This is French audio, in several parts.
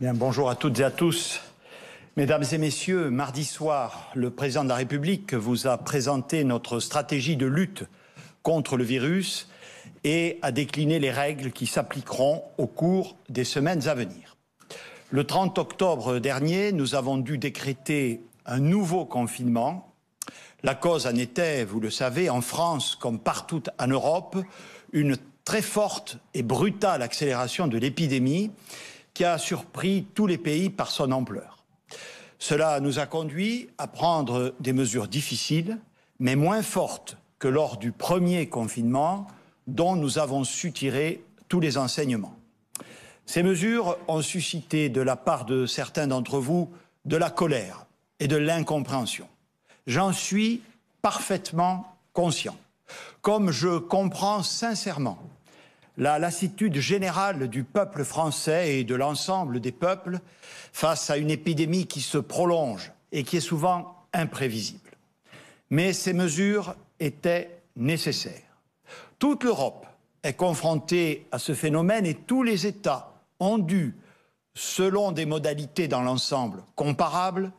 Bien, bonjour à toutes et à tous. Mesdames et messieurs, mardi soir, le président de la République vous a présenté notre stratégie de lutte contre le virus et a décliné les règles qui s'appliqueront au cours des semaines à venir. Le 30 octobre dernier, nous avons dû décréter un nouveau confinement. La cause en était, vous le savez, en France comme partout en Europe, une très forte et brutale accélération de l'épidémie qui a surpris tous les pays par son ampleur. Cela nous a conduit à prendre des mesures difficiles, mais moins fortes que lors du premier confinement, dont nous avons su tirer tous les enseignements. Ces mesures ont suscité de la part de certains d'entre vous de la colère et de l'incompréhension. J'en suis parfaitement conscient, comme je comprends sincèrement la lassitude générale du peuple français et de l'ensemble des peuples face à une épidémie qui se prolonge et qui est souvent imprévisible. Mais ces mesures étaient nécessaires. Toute l'Europe est confrontée à ce phénomène et tous les États ont dû, selon des modalités dans l'ensemble comparables,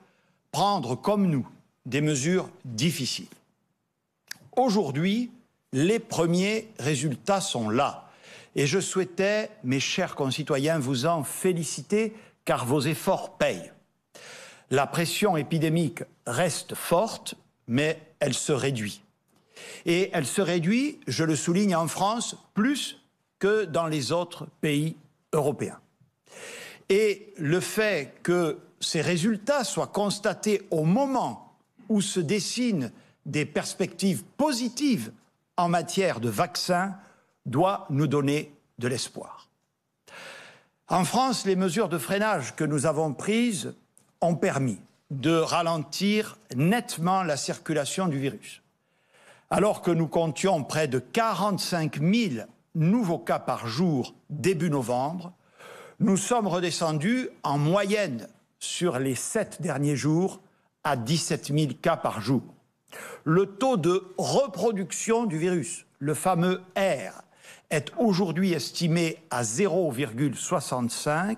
prendre comme nous des mesures difficiles. Aujourd'hui, les premiers résultats sont là. Et je souhaitais, mes chers concitoyens, vous en féliciter car vos efforts payent. La pression épidémique reste forte, mais elle se réduit. Et elle se réduit, je le souligne, en France, plus que dans les autres pays européens. Et le fait que ces résultats soient constatés au moment où se dessinent des perspectives positives en matière de vaccins doit nous donner de l'espoir. En France, les mesures de freinage que nous avons prises ont permis de ralentir nettement la circulation du virus. Alors que nous comptions près de 45 000 nouveaux cas par jour début novembre, nous sommes redescendus en moyenne sur les 7 derniers jours à 17 000 cas par jour. Le taux de reproduction du virus, le fameux R, est aujourd'hui estimé à 0,65,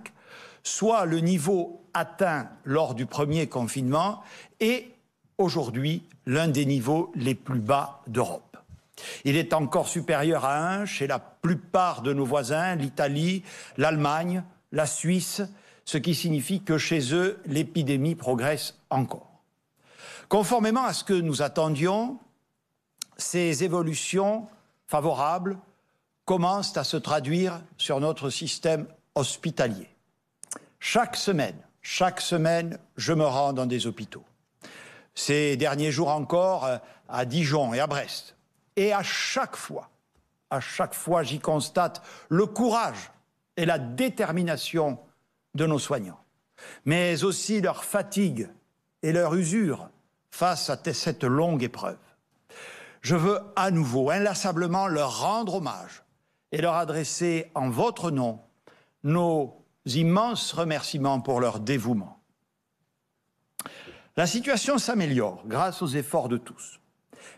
soit le niveau atteint lors du premier confinement et aujourd'hui l'un des niveaux les plus bas d'Europe. Il est encore supérieur à 1 chez la plupart de nos voisins, l'Italie, l'Allemagne, la Suisse, ce qui signifie que chez eux, l'épidémie progresse encore. Conformément à ce que nous attendions, ces évolutions favorables commencent à se traduire sur notre système hospitalier. Chaque semaine, je me rends dans des hôpitaux. Ces derniers jours encore, à Dijon et à Brest. Et à chaque fois, j'y constate le courage et la détermination de nos soignants, mais aussi leur fatigue et leur usure face à cette longue épreuve. Je veux à nouveau, inlassablement, leur rendre hommage et leur adresser en votre nom nos immenses remerciements pour leur dévouement. La situation s'améliore grâce aux efforts de tous.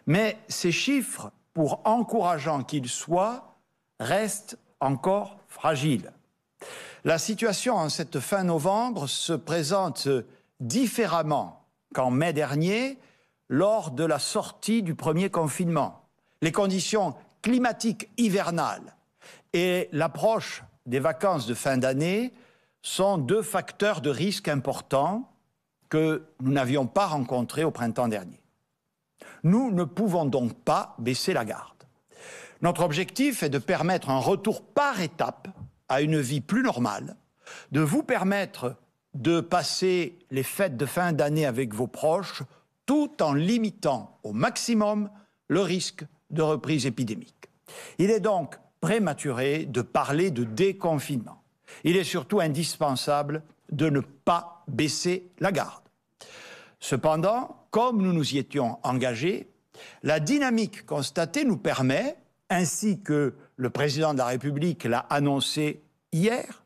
Mais ces chiffres, pour encourageants qu'ils soient, restent encore fragiles. La situation en cette fin novembre se présente différemment qu'en mai dernier, lors de la sortie du premier confinement. Les conditions climatiques hivernales et l'approche des vacances de fin d'année sont deux facteurs de risque importants que nous n'avions pas rencontrés au printemps dernier. Nous ne pouvons donc pas baisser la garde. Notre objectif est de permettre un retour par étapes à une vie plus normale, de vous permettre de passer les fêtes de fin d'année avec vos proches, tout en limitant au maximum le risque de reprise épidémique. Il est donc prématuré de parler de déconfinement. Il est surtout indispensable de ne pas baisser la garde. Cependant, comme nous nous y étions engagés, la dynamique constatée nous permet, ainsi que le président de la République l'a annoncé hier,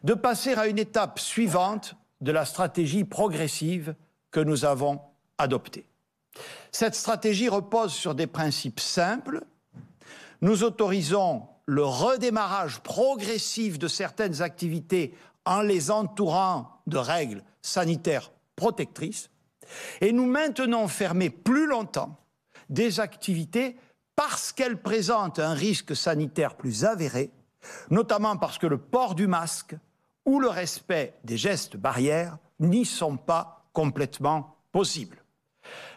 de passer à une étape suivante de la stratégie progressive que nous avons adoptée. Cette stratégie repose sur des principes simples. Nous autorisons le redémarrage progressif de certaines activités en les entourant de règles sanitaires protectrices. Et nous maintenons fermées plus longtemps des activités parce qu'elles présentent un risque sanitaire plus avéré, notamment parce que le port du masque ou le respect des gestes barrières n'y sont pas complètement possibles.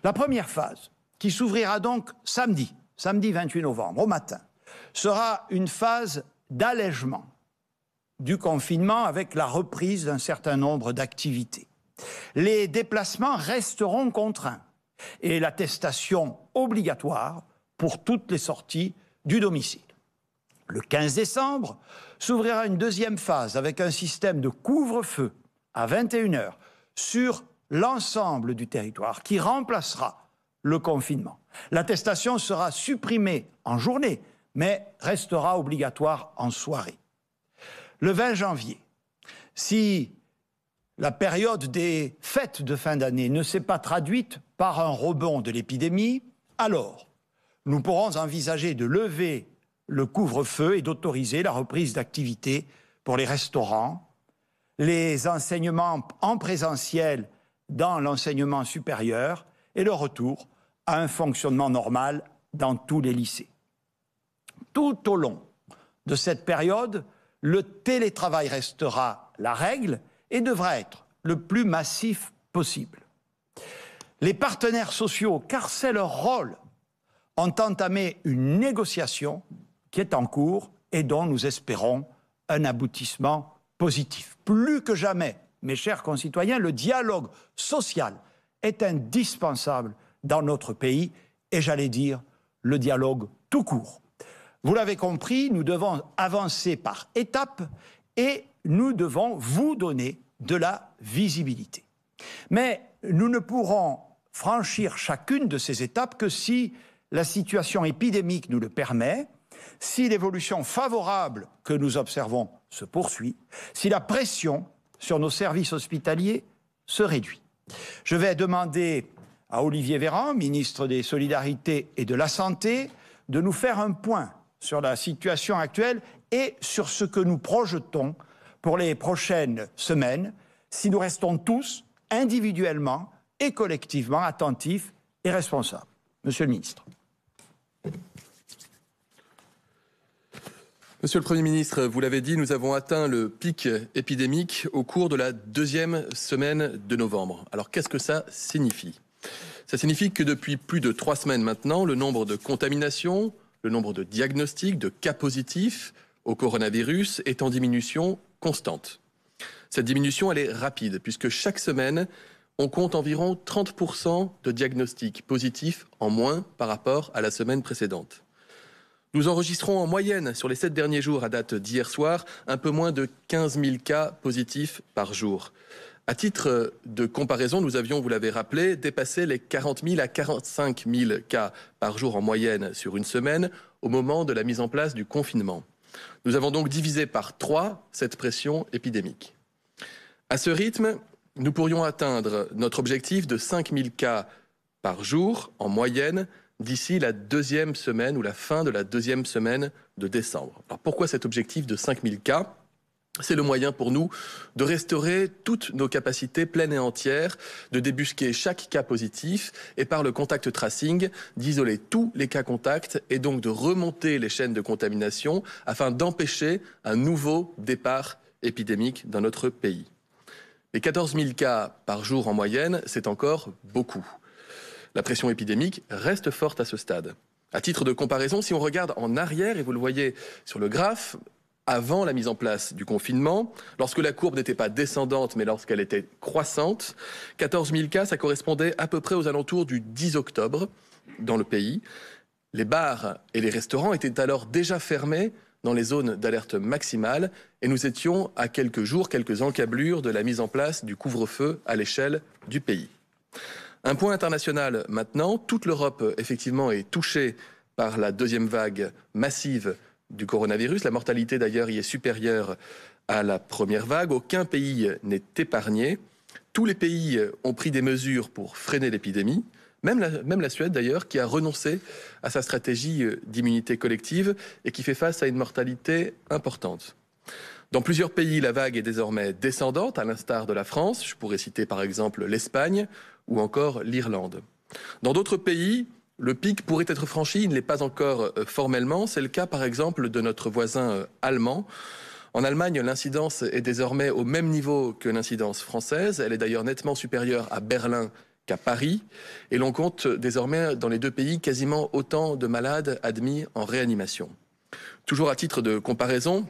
La première phase, qui s'ouvrira donc samedi 28 novembre, au matin, sera une phase d'allègement du confinement avec la reprise d'un certain nombre d'activités. Les déplacements resteront contraints et l'attestation obligatoire pour toutes les sorties du domicile. Le 15 décembre s'ouvrira une deuxième phase avec un système de couvre-feu à 21h sur l'ensemble du territoire qui remplacera le confinement. L'attestation sera supprimée en journée, mais restera obligatoire en soirée. Le 20 janvier, si la période des fêtes de fin d'année ne s'est pas traduite par un rebond de l'épidémie, alors nous pourrons envisager de lever le couvre-feu et d'autoriser la reprise d'activité pour les restaurants, les enseignements en présentiel dans l'enseignement supérieur et le retour à un fonctionnement normal dans tous les lycées. Tout au long de cette période, le télétravail restera la règle et devra être le plus massif possible. Les partenaires sociaux, car c'est leur rôle, ont entamé une négociation qui est en cours et dont nous espérons un aboutissement positif. Plus que jamais, mes chers concitoyens, le dialogue social est indispensable dans notre pays et j'allais dire le dialogue tout court. Vous l'avez compris, nous devons avancer par étapes et nous devons vous donner de la visibilité. Mais nous ne pourrons franchir chacune de ces étapes que si la situation épidémique nous le permet, si l'évolution favorable que nous observons se poursuit, si la pression sur nos services hospitaliers se réduit. Je vais demander à Olivier Véran, ministre des Solidarités et de la Santé, de nous faire un point sur la situation actuelle et sur ce que nous projetons pour les prochaines semaines, si nous restons tous, individuellement et collectivement, attentifs et responsables. Monsieur le ministre. Monsieur le Premier ministre, vous l'avez dit, nous avons atteint le pic épidémique au cours de la deuxième semaine de novembre. Alors qu'est-ce que ça signifie ? Ça signifie que depuis plus de 3 semaines maintenant, le nombre de contaminations, le nombre de diagnostics, de cas positifs au coronavirus est en diminution constante. Cette diminution, elle est rapide, puisque chaque semaine, on compte environ 30% de diagnostics positifs en moins par rapport à la semaine précédente. Nous enregistrons en moyenne, sur les 7 derniers jours à date d'hier soir, un peu moins de 15 000 cas positifs par jour. À titre de comparaison, nous avions, vous l'avez rappelé, dépassé les 40 000 à 45 000 cas par jour en moyenne sur une semaine au moment de la mise en place du confinement. Nous avons donc divisé par 3 cette pression épidémique. À ce rythme, nous pourrions atteindre notre objectif de 5 000 cas par jour en moyenne d'ici la deuxième semaine ou la fin de la deuxième semaine de décembre. Alors pourquoi cet objectif de 5 000 cas ? C'est le moyen pour nous de restaurer toutes nos capacités pleines et entières, de débusquer chaque cas positif et par le contact tracing, d'isoler tous les cas contacts et donc de remonter les chaînes de contamination afin d'empêcher un nouveau départ épidémique dans notre pays. Les 14 000 cas par jour en moyenne, c'est encore beaucoup. La pression épidémique reste forte à ce stade. À titre de comparaison, si on regarde en arrière, et vous le voyez sur le graphe, avant la mise en place du confinement, lorsque la courbe n'était pas descendante, mais lorsqu'elle était croissante, 14 000 cas, ça correspondait à peu près aux alentours du 10 octobre dans le pays. Les bars et les restaurants étaient alors déjà fermés dans les zones d'alerte maximale et nous étions à quelques jours, quelques encablures de la mise en place du couvre-feu à l'échelle du pays. Un point international maintenant, toute l'Europe effectivement est touchée par la deuxième vague massive du coronavirus. La mortalité d'ailleurs y est supérieure à la première vague. Aucun pays n'est épargné. Tous les pays ont pris des mesures pour freiner l'épidémie. Même la Suède d'ailleurs qui a renoncé à sa stratégie d'immunité collective et qui fait face à une mortalité importante. Dans plusieurs pays, la vague est désormais descendante, à l'instar de la France. Je pourrais citer par exemple l'Espagne ou encore l'Irlande. Dans d'autres pays, le pic pourrait être franchi, il ne l'est pas encore formellement. C'est le cas par exemple de notre voisin allemand. En Allemagne, l'incidence est désormais au même niveau que l'incidence française. Elle est d'ailleurs nettement supérieure à Berlin qu'à Paris. Et l'on compte désormais dans les deux pays quasiment autant de malades admis en réanimation. Toujours à titre de comparaison,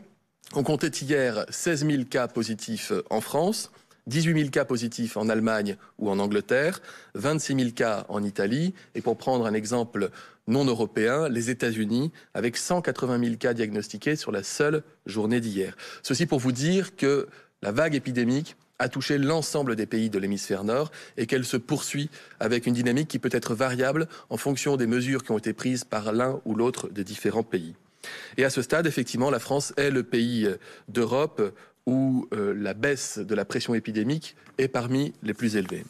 on comptait hier 16 000 cas positifs en France, 18 000 cas positifs en Allemagne ou en Angleterre, 26 000 cas en Italie, et pour prendre un exemple non européen, les États-Unis, avec 180 000 cas diagnostiqués sur la seule journée d'hier. Ceci pour vous dire que la vague épidémique a touché l'ensemble des pays de l'hémisphère nord et qu'elle se poursuit avec une dynamique qui peut être variable en fonction des mesures qui ont été prises par l'un ou l'autre des différents pays. Et à ce stade, effectivement, la France est le pays d'Europe où la baisse de la pression épidémique est parmi les plus élevées.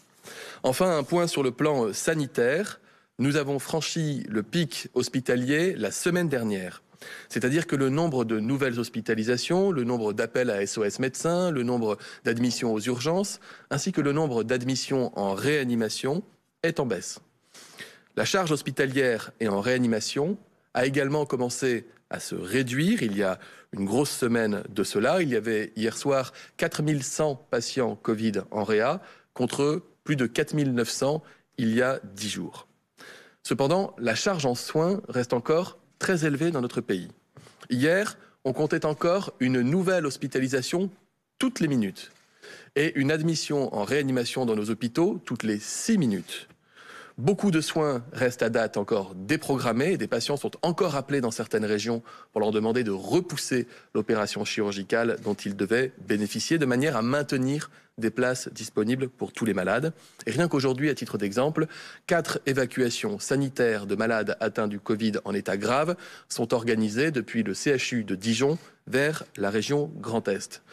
Enfin, un point sur le plan sanitaire. Nous avons franchi le pic hospitalier la semaine dernière. C'est-à-dire que le nombre de nouvelles hospitalisations, le nombre d'appels à SOS médecins, le nombre d'admissions aux urgences, ainsi que le nombre d'admissions en réanimation est en baisse. La charge hospitalière et en réanimation a également commencé à se réduire. Il y a une grosse semaine de cela. Il y avait hier soir 4100 patients Covid en réa contre plus de 4900 il y a 10 jours. Cependant, la charge en soins reste encore très élevée dans notre pays. Hier, on comptait encore une nouvelle hospitalisation toutes les minutes et une admission en réanimation dans nos hôpitaux toutes les 6 minutes. Beaucoup de soins restent à date encore déprogrammés et des patients sont encore appelés dans certaines régions pour leur demander de repousser l'opération chirurgicale dont ils devaient bénéficier de manière à maintenir des places disponibles pour tous les malades. Et rien qu'aujourd'hui, à titre d'exemple, 4 évacuations sanitaires de malades atteints du Covid en état grave sont organisées depuis le CHU de Dijon vers la région Grand Est.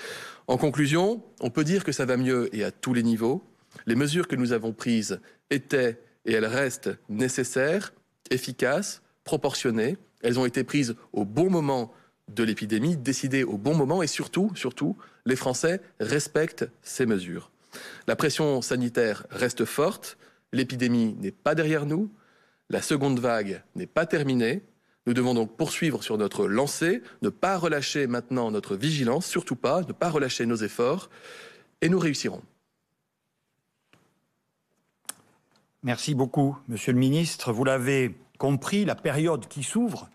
En conclusion, on peut dire que ça va mieux et à tous les niveaux. Les mesures que nous avons prises étaient et elles restent nécessaires, efficaces, proportionnées. Elles ont été prises au bon moment de l'épidémie, décidées au bon moment et surtout, les Français respectent ces mesures. La pression sanitaire reste forte, l'épidémie n'est pas derrière nous, la seconde vague n'est pas terminée. Nous devons donc poursuivre sur notre lancée, ne pas relâcher maintenant notre vigilance, surtout pas, ne pas relâcher nos efforts et nous réussirons. Merci beaucoup, Monsieur le Ministre. Vous l'avez compris, la période qui s'ouvre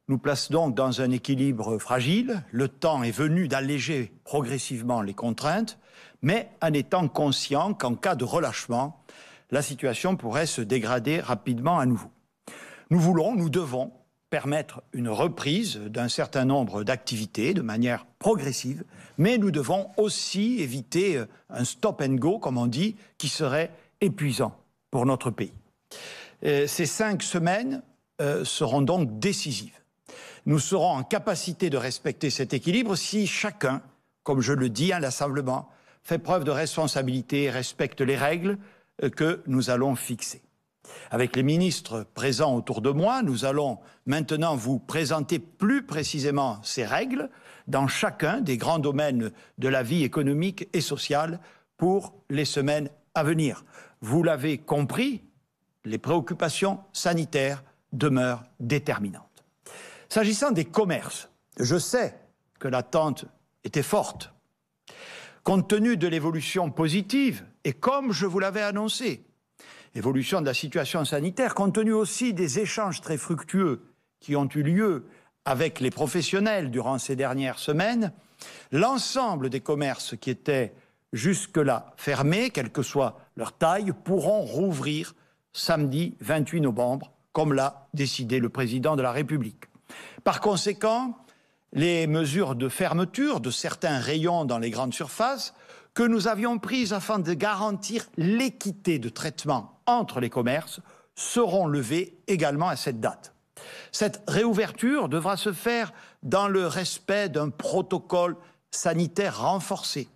nous place donc dans un équilibre fragile. Le temps est venu d'alléger progressivement les contraintes, mais en étant conscient qu'en cas de relâchement, la situation pourrait se dégrader rapidement à nouveau. Nous devons permettre une reprise d'un certain nombre d'activités de manière progressive, mais nous devons aussi éviter un stop and go, comme on dit, qui serait épuisant pour notre pays. Ces 5 semaines seront donc décisives. Nous serons en capacité de respecter cet équilibre si chacun, comme je le dis inlassablement, fait preuve de responsabilité et respecte les règles que nous allons fixer. Avec les ministres présents autour de moi, nous allons maintenant vous présenter plus précisément ces règles dans chacun des grands domaines de la vie économique et sociale pour les semaines à venir. Vous l'avez compris, les préoccupations sanitaires demeurent déterminantes. S'agissant des commerces, je sais que l'attente était forte. Compte tenu de l'évolution positive, et comme je vous l'avais annoncé, évolution de la situation sanitaire, compte tenu aussi des échanges très fructueux qui ont eu lieu avec les professionnels durant ces dernières semaines, l'ensemble des commerces qui étaient jusque-là fermés, quelle que soit leur taille, pourront rouvrir samedi 28 novembre, comme l'a décidé le président de la République. Par conséquent, les mesures de fermeture de certains rayons dans les grandes surfaces que nous avions prises afin de garantir l'équité de traitement entre les commerces seront levées également à cette date. Cette réouverture devra se faire dans le respect d'un protocole sanitaire renforcé,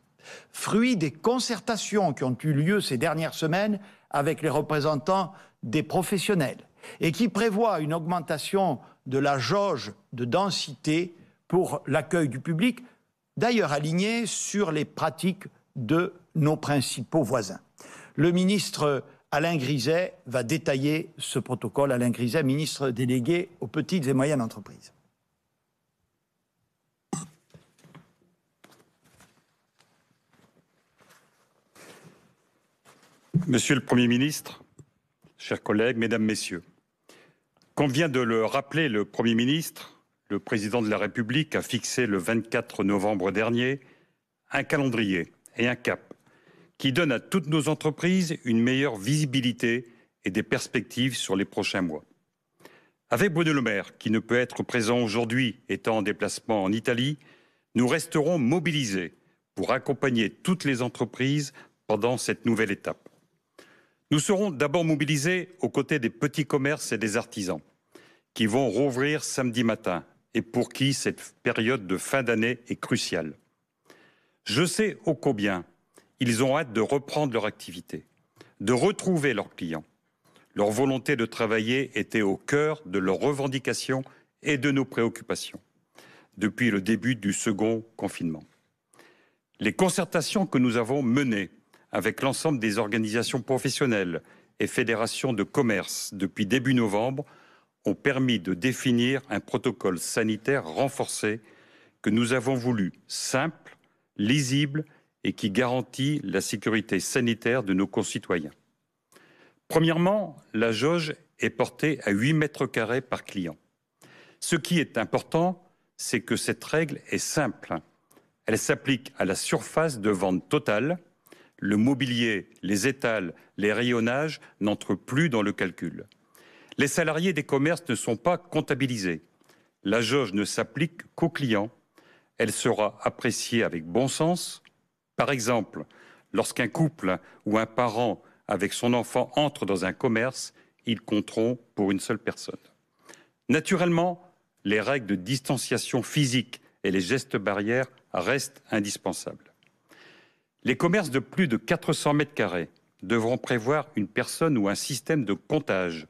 fruit des concertations qui ont eu lieu ces dernières semaines avec les représentants des professionnels et qui prévoit une augmentation de la jauge de densité pour l'accueil du public d'ailleurs aligné sur les pratiques de nos principaux voisins. Le ministre Alain Griset va détailler ce protocole. Alain Griset, ministre délégué aux petites et moyennes entreprises. Monsieur le Premier ministre, chers collègues, mesdames, messieurs, comme vient de le rappeler le Premier ministre, le Président de la République a fixé le 24 novembre dernier un calendrier et un cap qui donne à toutes nos entreprises une meilleure visibilité et des perspectives sur les prochains mois. Avec Bruno Le Maire, qui ne peut être présent aujourd'hui étant en déplacement en Italie, nous resterons mobilisés pour accompagner toutes les entreprises pendant cette nouvelle étape. Nous serons d'abord mobilisés aux côtés des petits commerces et des artisans qui vont rouvrir samedi matin et pour qui cette période de fin d'année est cruciale. Je sais ô combien ils ont hâte de reprendre leur activité, de retrouver leurs clients. Leur volonté de travailler était au cœur de leurs revendications et de nos préoccupations depuis le début du second confinement. Les concertations que nous avons menées avec l'ensemble des organisations professionnelles et fédérations de commerce depuis début novembre ont permis de définir un protocole sanitaire renforcé que nous avons voulu simple, lisible et qui garantit la sécurité sanitaire de nos concitoyens. Premièrement, la jauge est portée à 8 mètres carrés par client. Ce qui est important, c'est que cette règle est simple. Elle s'applique à la surface de vente totale. Le mobilier, les étals, les rayonnages n'entrent plus dans le calcul. Les salariés des commerces ne sont pas comptabilisés. La jauge ne s'applique qu'aux clients. Elle sera appréciée avec bon sens. Par exemple, lorsqu'un couple ou un parent avec son enfant entre dans un commerce, ils compteront pour une seule personne. Naturellement, les règles de distanciation physique et les gestes barrières restent indispensables. Les commerces de plus de 400 mètres carrés devront prévoir une personne ou un système de comptage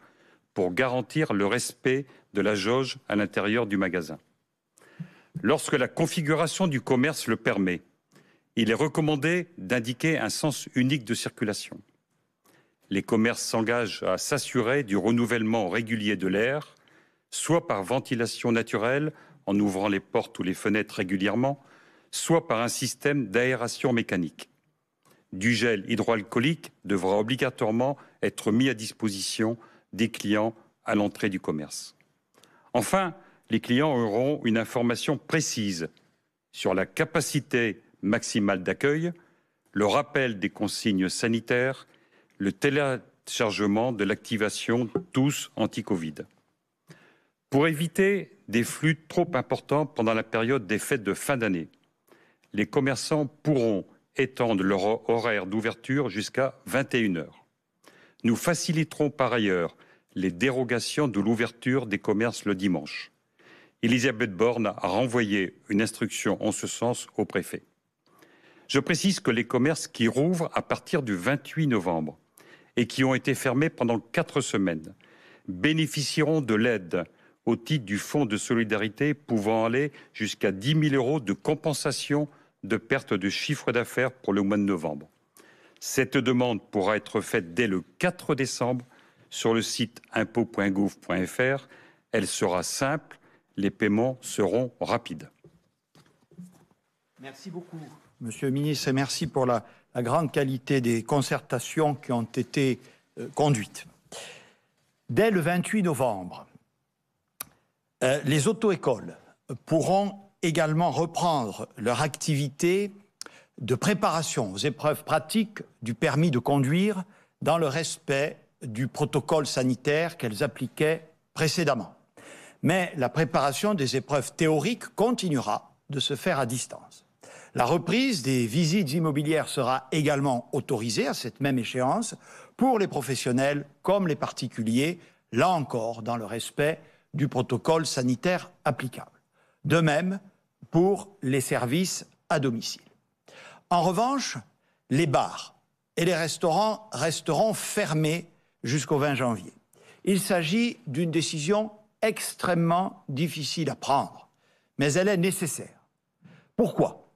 pour garantir le respect de la jauge à l'intérieur du magasin. Lorsque la configuration du commerce le permet, il est recommandé d'indiquer un sens unique de circulation. Les commerces s'engagent à s'assurer du renouvellement régulier de l'air, soit par ventilation naturelle, en ouvrant les portes ou les fenêtres régulièrement, soit par un système d'aération mécanique. Du gel hydroalcoolique devra obligatoirement être mis à disposition des clients à l'entrée du commerce. Enfin, les clients auront une information précise sur la capacité maximale d'accueil, le rappel des consignes sanitaires, le téléchargement de l'activation Tous anti-Covid. Pour éviter des flux trop importants pendant la période des fêtes de fin d'année, les commerçants pourront étendre leur horaire d'ouverture jusqu'à 21 h. Nous faciliterons par ailleurs les dérogations de l'ouverture des commerces le dimanche. Elisabeth Borne a renvoyé une instruction en ce sens au préfet. Je précise que les commerces qui rouvrent à partir du 28 novembre et qui ont été fermés pendant 4 semaines bénéficieront de l'aide au titre du Fonds de solidarité pouvant aller jusqu'à 10 000 € de compensation de perte de chiffre d'affaires pour le mois de novembre. Cette demande pourra être faite dès le 4 décembre sur le site impôts.gouv.fr. Elle sera simple, les paiements seront rapides. Merci beaucoup, Monsieur le ministre, et merci pour la grande qualité des concertations qui ont été conduites. Dès le 28 novembre, les auto-écoles pourront également reprendre leur activité de préparation aux épreuves pratiques du permis de conduire dans le respect du protocole sanitaire qu'elles appliquaient précédemment. Mais la préparation des épreuves théoriques continuera de se faire à distance. La reprise des visites immobilières sera également autorisée à cette même échéance pour les professionnels comme les particuliers, là encore dans le respect du protocole sanitaire applicable. De même pour les services à domicile. En revanche, les bars et les restaurants resteront fermés jusqu'au 20 janvier. Il s'agit d'une décision extrêmement difficile à prendre, mais elle est nécessaire. Pourquoi ?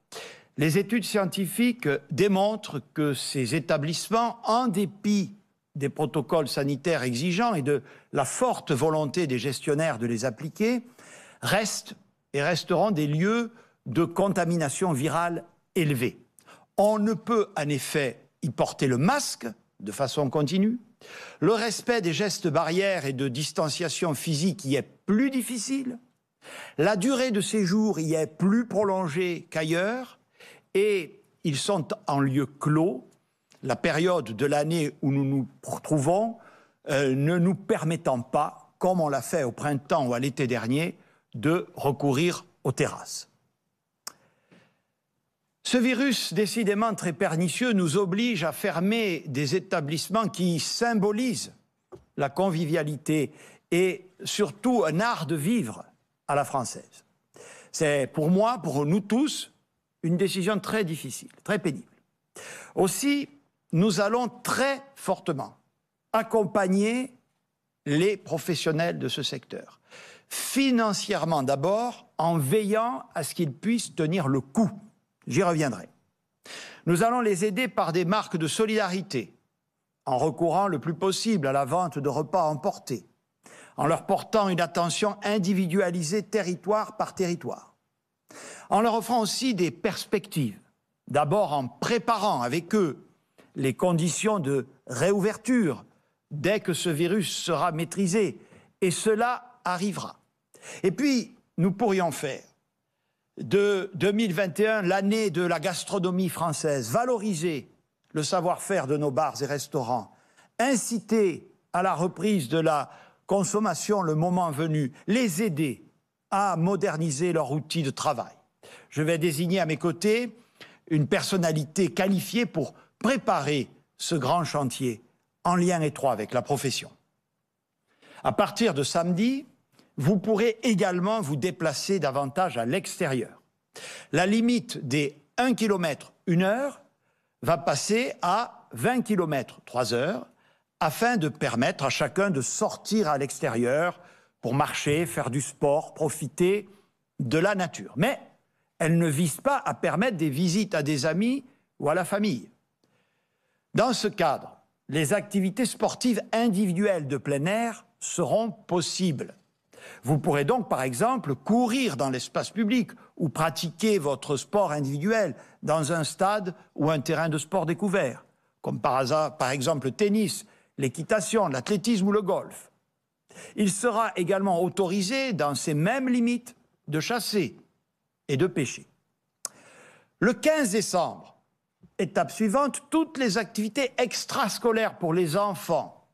Les études scientifiques démontrent que ces établissements, en dépit des protocoles sanitaires exigeants et de la forte volonté des gestionnaires de les appliquer, restent et resteront des lieux de contamination virale élevée. On ne peut en effet y porter le masque de façon continue. Le respect des gestes barrières et de distanciation physique y est plus difficile. La durée de séjour y est plus prolongée qu'ailleurs et ils sont en lieu clos, la période de l'année où nous nous retrouvons ne nous permettant pas, comme on l'a fait au printemps ou à l'été dernier, de recourir aux terrasses. Ce virus, décidément très pernicieux, nous oblige à fermer des établissements qui symbolisent la convivialité et surtout un art de vivre à la française. C'est pour moi, pour nous tous, une décision très difficile, très pénible. Aussi, nous allons très fortement accompagner les professionnels de ce secteur. Financièrement d'abord, en veillant à ce qu'ils puissent tenir le coup. J'y reviendrai. Nous allons les aider par des marques de solidarité, en recourant le plus possible à la vente de repas emportés, en leur portant une attention individualisée territoire par territoire, en leur offrant aussi des perspectives, d'abord en préparant avec eux les conditions de réouverture dès que ce virus sera maîtrisé, et cela arrivera. Et puis, nous pourrions faire de 2021 l'année de la gastronomie française, valoriser le savoir-faire de nos bars et restaurants, inciter à la reprise de la consommation le moment venu, les aider à moderniser leur outil de travail. Je vais désigner à mes côtés une personnalité qualifiée pour préparer ce grand chantier en lien étroit avec la profession. À partir de samedi, vous pourrez également vous déplacer davantage à l'extérieur. La limite des 1 km 1 heure va passer à 20 km 3 heures afin de permettre à chacun de sortir à l'extérieur pour marcher, faire du sport, profiter de la nature. Mais elle ne vise pas à permettre des visites à des amis ou à la famille. Dans ce cadre, les activités sportives individuelles de plein air seront possibles. Vous pourrez donc, par exemple, courir dans l'espace public ou pratiquer votre sport individuel dans un stade ou un terrain de sport découvert, comme par exemple le tennis, l'équitation, l'athlétisme ou le golf. Il sera également autorisé, dans ces mêmes limites, de chasser et de pêcher. Le 15 décembre, étape suivante, toutes les activités extrascolaires pour les enfants,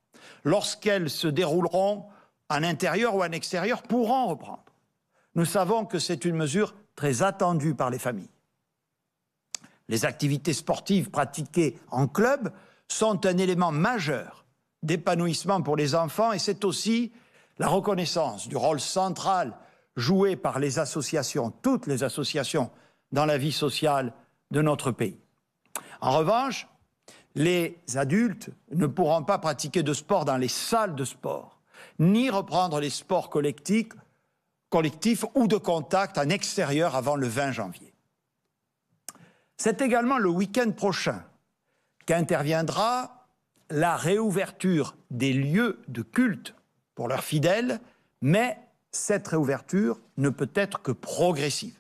lorsqu'elles se dérouleront en intérieur ou en extérieur, pourront reprendre. Nous savons que c'est une mesure très attendue par les familles. Les activités sportives pratiquées en club sont un élément majeur d'épanouissement pour les enfants et c'est aussi la reconnaissance du rôle central joué par les associations, toutes les associations, dans la vie sociale de notre pays. En revanche, les adultes ne pourront pas pratiquer de sport dans les salles de sport, ni reprendre les sports collectifs ou de contact en extérieur avant le 20 janvier. C'est également le week-end prochain qu'interviendra la réouverture des lieux de culte pour leurs fidèles, mais cette réouverture ne peut être que progressive.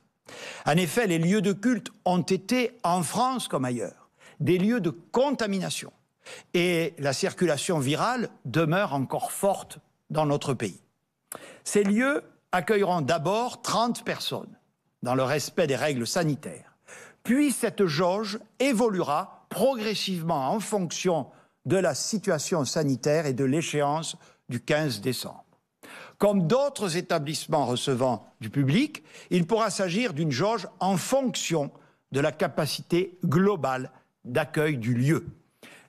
En effet, les lieux de culte ont été, en France comme ailleurs, des lieux de contamination et la circulation virale demeure encore forte dans notre pays. Ces lieux accueilleront d'abord 30 personnes dans le respect des règles sanitaires. Puis cette jauge évoluera progressivement en fonction de la situation sanitaire et de l'échéance du 15 décembre. Comme d'autres établissements recevant du public, il pourra s'agir d'une jauge en fonction de la capacité globale d'accueil du lieu.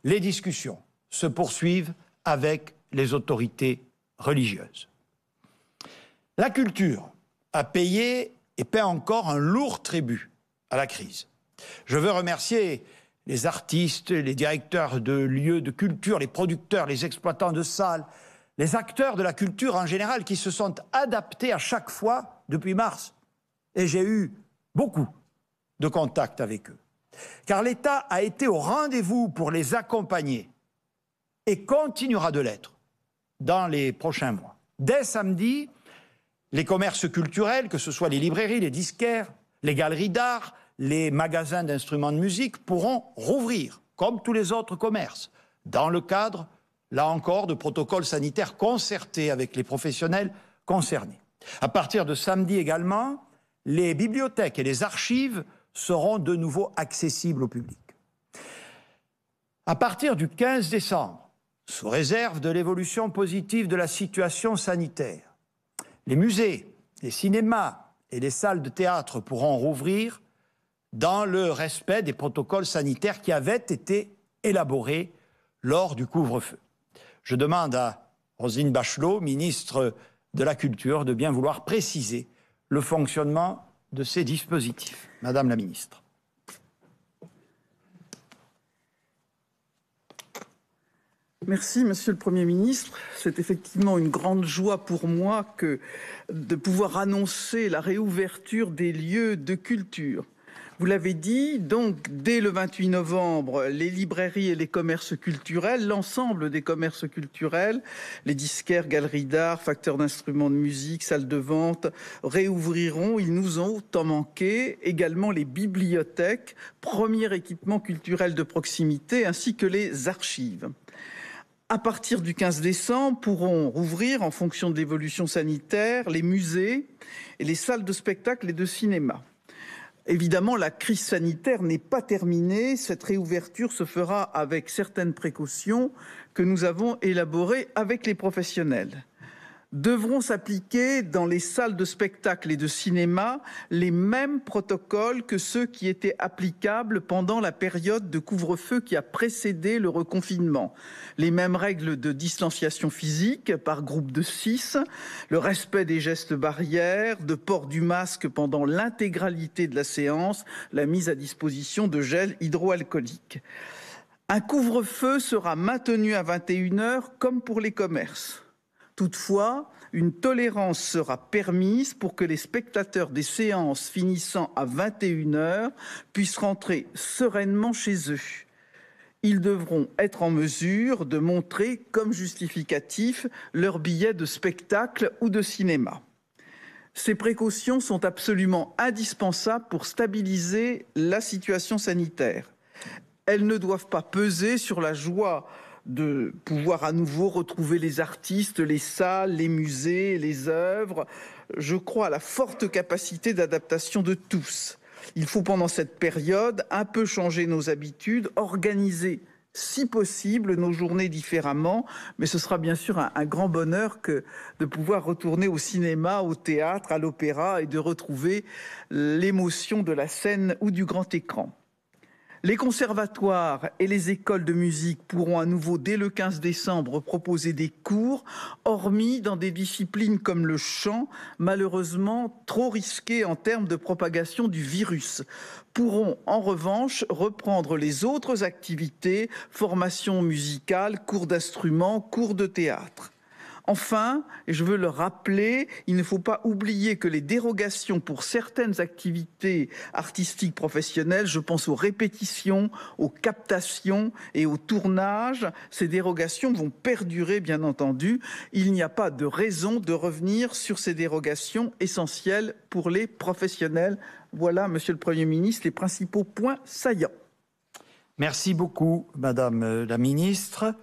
Les discussions se poursuivent avec les autorités religieuses. La culture a payé et paie encore un lourd tribut à la crise. Je veux remercier les artistes, les directeurs de lieux de culture, les producteurs, les exploitants de salles, les acteurs de la culture en général qui se sont adaptés à chaque fois depuis mars. Et j'ai eu beaucoup de contact avec eux. Car l'État a été au rendez-vous pour les accompagner et continuera de l'être dans les prochains mois. Dès samedi, les commerces culturels, que ce soit les librairies, les disquaires, les galeries d'art, les magasins d'instruments de musique, pourront rouvrir, comme tous les autres commerces, dans le cadre, là encore, de protocoles sanitaires concertés avec les professionnels concernés. À partir de samedi également, les bibliothèques et les archives seront de nouveau accessibles au public. À partir du 15 décembre, sous réserve de l'évolution positive de la situation sanitaire, les musées, les cinémas et les salles de théâtre pourront rouvrir dans le respect des protocoles sanitaires qui avaient été élaborés lors du couvre-feu. Je demande à Roselyne Bachelot, ministre de la Culture, de bien vouloir préciser le fonctionnement de ces dispositifs. Madame la ministre. Merci, Monsieur le Premier ministre. C'est effectivement une grande joie pour moi de pouvoir annoncer la réouverture des lieux de culture. Vous l'avez dit, donc dès le 28 novembre, les librairies et les commerces culturels, l'ensemble des commerces culturels, les disquaires, galeries d'art, facteurs d'instruments de musique, salles de vente, réouvriront. Ils nous ont tant manqué. Également les bibliothèques, premier équipement culturel de proximité, ainsi que les archives. À partir du 15 décembre, pourront rouvrir, en fonction de l'évolution sanitaire, les musées et les salles de spectacle et de cinéma. Évidemment, la crise sanitaire n'est pas terminée. Cette réouverture se fera avec certaines précautions que nous avons élaborées avec les professionnels. Devront s'appliquer dans les salles de spectacle et de cinéma les mêmes protocoles que ceux qui étaient applicables pendant la période de couvre-feu qui a précédé le reconfinement. Les mêmes règles de distanciation physique par groupe de 6, le respect des gestes barrières, de port du masque pendant l'intégralité de la séance, la mise à disposition de gel hydroalcoolique. Un couvre-feu sera maintenu à 21 h comme pour les commerces. Toutefois, une tolérance sera permise pour que les spectateurs des séances finissant à 21 h puissent rentrer sereinement chez eux. Ils devront être en mesure de montrer comme justificatif leur billet de spectacle ou de cinéma. Ces précautions sont absolument indispensables pour stabiliser la situation sanitaire. Elles ne doivent pas peser sur la joie de pouvoir à nouveau retrouver les artistes, les salles, les musées, les œuvres. Je crois à la forte capacité d'adaptation de tous. Il faut pendant cette période un peu changer nos habitudes, organiser si possible nos journées différemment, mais ce sera bien sûr un grand bonheur que de pouvoir retourner au cinéma, au théâtre, à l'opéra et de retrouver l'émotion de la scène ou du grand écran. Les conservatoires et les écoles de musique pourront à nouveau, dès le 15 décembre, proposer des cours, hormis dans des disciplines comme le chant, malheureusement trop risquées en termes de propagation du virus. Pourront en revanche reprendre les autres activités, formation musicale, cours d'instruments, cours de théâtre. Enfin, et je veux le rappeler, il ne faut pas oublier que les dérogations pour certaines activités artistiques professionnelles, je pense aux répétitions, aux captations et au tournage, ces dérogations vont perdurer bien entendu. Il n'y a pas de raison de revenir sur ces dérogations essentielles pour les professionnels. Voilà, Monsieur le Premier ministre, les principaux points saillants. Merci beaucoup, Madame la Ministre.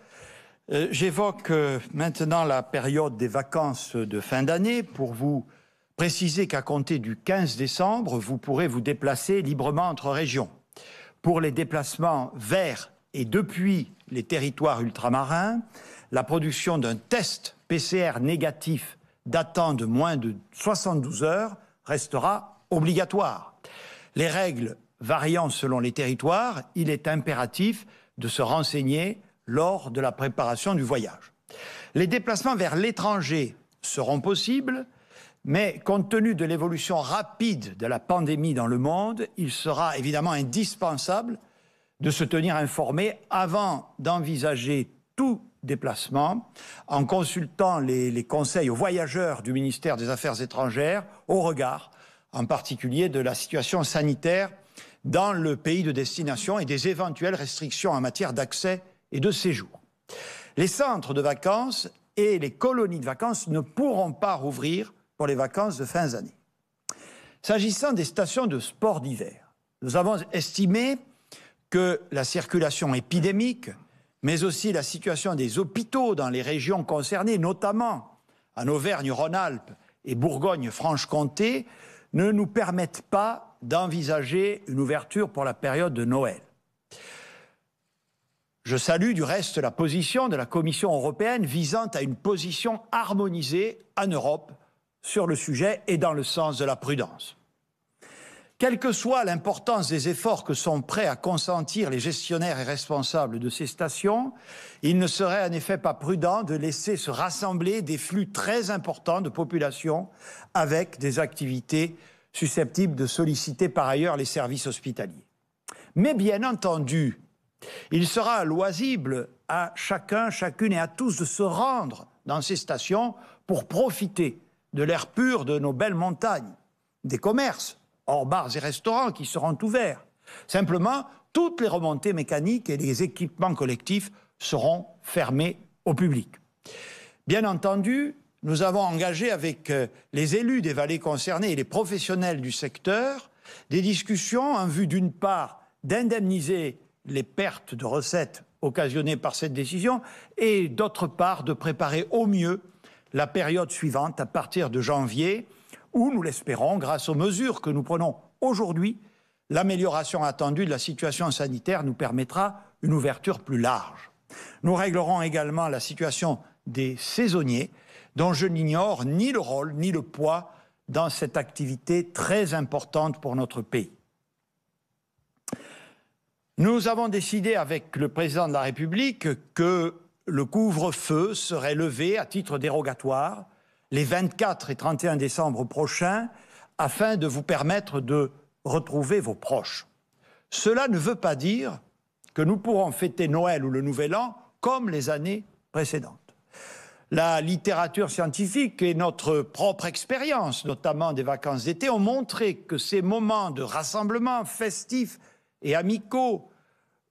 J'évoque maintenant la période des vacances de fin d'année pour vous préciser qu'à compter du 15 décembre, vous pourrez vous déplacer librement entre régions. Pour les déplacements vers et depuis les territoires ultramarins, la production d'un test PCR négatif datant de moins de 72 heures restera obligatoire. Les règles variant selon les territoires, il est impératif de se renseigner lors de la préparation du voyage. Les déplacements vers l'étranger seront possibles, mais compte tenu de l'évolution rapide de la pandémie dans le monde, il sera évidemment indispensable de se tenir informé avant d'envisager tout déplacement, en consultant les conseils aux voyageurs du ministère des Affaires étrangères, au regard en particulier de la situation sanitaire dans le pays de destination et des éventuelles restrictions en matière d'accès et de séjour. Les centres de vacances et les colonies de vacances ne pourront pas rouvrir pour les vacances de fin d'année. S'agissant des stations de sport d'hiver, nous avons estimé que la circulation épidémique, mais aussi la situation des hôpitaux dans les régions concernées, notamment en Auvergne-Rhône-Alpes et Bourgogne-Franche-Comté, ne nous permettent pas d'envisager une ouverture pour la période de Noël. Je salue du reste la position de la Commission européenne visant à une position harmonisée en Europe sur le sujet et dans le sens de la prudence. Quelle que soit l'importance des efforts que sont prêts à consentir les gestionnaires et responsables de ces stations, il ne serait en effet pas prudent de laisser se rassembler des flux très importants de population avec des activités susceptibles de solliciter par ailleurs les services hospitaliers. Mais bien entendu, il sera loisible à chacun, chacune et à tous de se rendre dans ces stations pour profiter de l'air pur de nos belles montagnes, des commerces, hors bars et restaurants qui seront ouverts. Simplement, toutes les remontées mécaniques et les équipements collectifs seront fermés au public. Bien entendu, nous avons engagé avec les élus des vallées concernées et les professionnels du secteur des discussions en vue d'une part d'indemniser les pertes de recettes occasionnées par cette décision et d'autre part de préparer au mieux la période suivante à partir de janvier où, nous l'espérons, grâce aux mesures que nous prenons aujourd'hui, l'amélioration attendue de la situation sanitaire nous permettra une ouverture plus large. Nous réglerons également la situation des saisonniers, dont je n'ignore ni le rôle ni le poids dans cette activité très importante pour notre pays. Nous avons décidé avec le président de la République que le couvre-feu serait levé à titre dérogatoire les 24 et 31 décembre prochains afin de vous permettre de retrouver vos proches. Cela ne veut pas dire que nous pourrons fêter Noël ou le Nouvel An comme les années précédentes. La littérature scientifique et notre propre expérience, notamment des vacances d'été, ont montré que ces moments de rassemblement festifs et amicaux,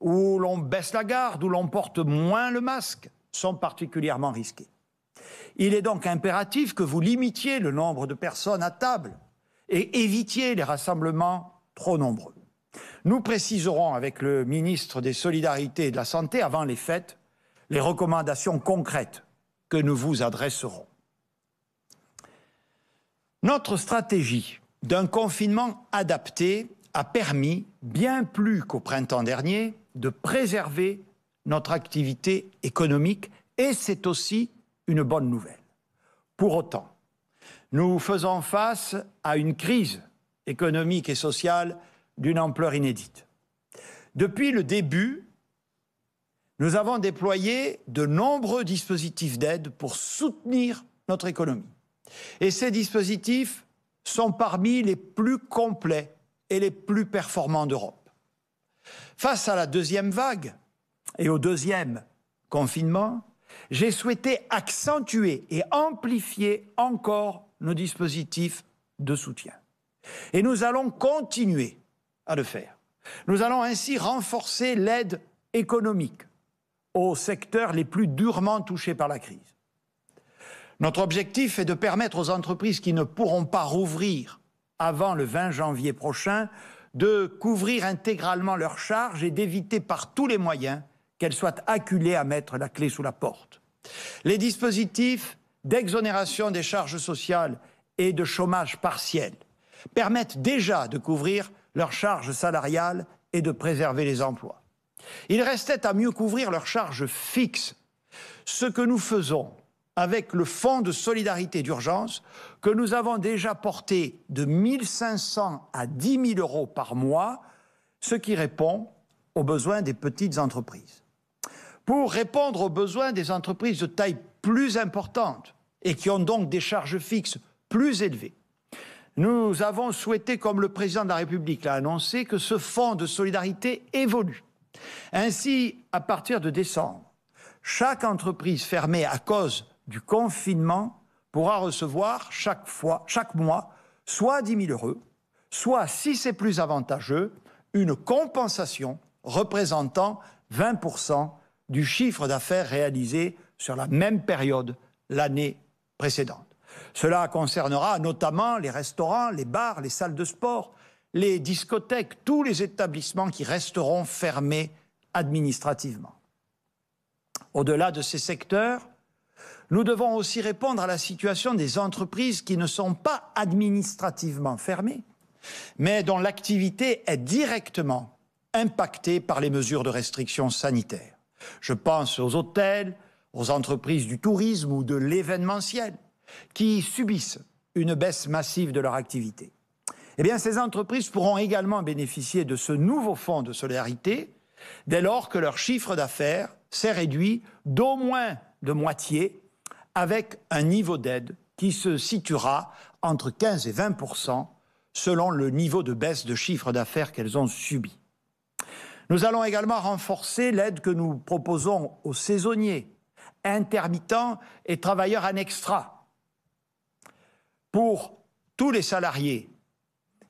où l'on baisse la garde, où l'on porte moins le masque, sont particulièrement risqués. Il est donc impératif que vous limitiez le nombre de personnes à table et évitiez les rassemblements trop nombreux. Nous préciserons avec le ministre des Solidarités et de la Santé, avant les fêtes, les recommandations concrètes que nous vous adresserons. Notre stratégie d'un confinement adapté a permis, bien plus qu'au printemps dernier, de préserver notre activité économique et c'est aussi une bonne nouvelle. Pour autant, nous faisons face à une crise économique et sociale d'une ampleur inédite. Depuis le début, nous avons déployé de nombreux dispositifs d'aide pour soutenir notre économie. Et ces dispositifs sont parmi les plus complets et les plus performants d'Europe. Face à la deuxième vague et au deuxième confinement, j'ai souhaité accentuer et amplifier encore nos dispositifs de soutien. Et nous allons continuer à le faire. Nous allons ainsi renforcer l'aide économique aux secteurs les plus durement touchés par la crise. Notre objectif est de permettre aux entreprises qui ne pourront pas rouvrir avant le 20 janvier prochain de couvrir intégralement leurs charges et d'éviter par tous les moyens qu'elles soient acculées à mettre la clé sous la porte. Les dispositifs d'exonération des charges sociales et de chômage partiel permettent déjà de couvrir leurs charges salariales et de préserver les emplois. Il restait à mieux couvrir leurs charges fixes, ce que nous faisons avec le fonds de solidarité d'urgence que nous avons déjà porté de 1 500 à 10 000 euros par mois, ce qui répond aux besoins des petites entreprises. Pour répondre aux besoins des entreprises de taille plus importante et qui ont donc des charges fixes plus élevées, nous avons souhaité, comme le président de la République l'a annoncé, que ce fonds de solidarité évolue. Ainsi, à partir de décembre, chaque entreprise fermée à cause du confinement pourra recevoir chaque mois soit 10 000 euros, soit, si c'est plus avantageux, une compensation représentant 20% du chiffre d'affaires réalisé sur la même période l'année précédente. Cela concernera notamment les restaurants, les bars, les salles de sport, les discothèques, tous les établissements qui resteront fermés administrativement. Au-delà de ces secteurs, nous devons aussi répondre à la situation des entreprises qui ne sont pas administrativement fermées, mais dont l'activité est directement impactée par les mesures de restriction sanitaire. Je pense aux hôtels, aux entreprises du tourisme ou de l'événementiel, qui subissent une baisse massive de leur activité. Eh bien, ces entreprises pourront également bénéficier de ce nouveau fonds de solidarité dès lors que leur chiffre d'affaires s'est réduit d'au moins de moitié, avec un niveau d'aide qui se situera entre 15 et 20% selon le niveau de baisse de chiffre d'affaires qu'elles ont subi. Nous allons également renforcer l'aide que nous proposons aux saisonniers, intermittents et travailleurs en extra. Pour tous les salariés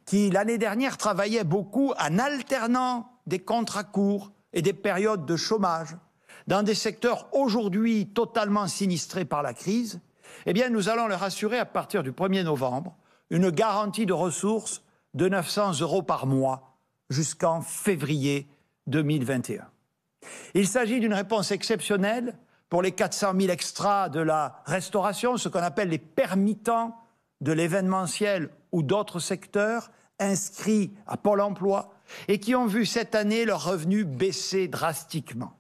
qui, l'année dernière, travaillaient beaucoup en alternant des contrats courts et des périodes de chômage dans des secteurs aujourd'hui totalement sinistrés par la crise, eh bien, nous allons leur assurer à partir du 1er novembre une garantie de ressources de 900 € par mois jusqu'en février 2021. Il s'agit d'une réponse exceptionnelle pour les 400 000 extras de la restauration, ce qu'on appelle les permittents de l'événementiel ou d'autres secteurs inscrits à Pôle emploi et qui ont vu cette année leurs revenus baisser drastiquement.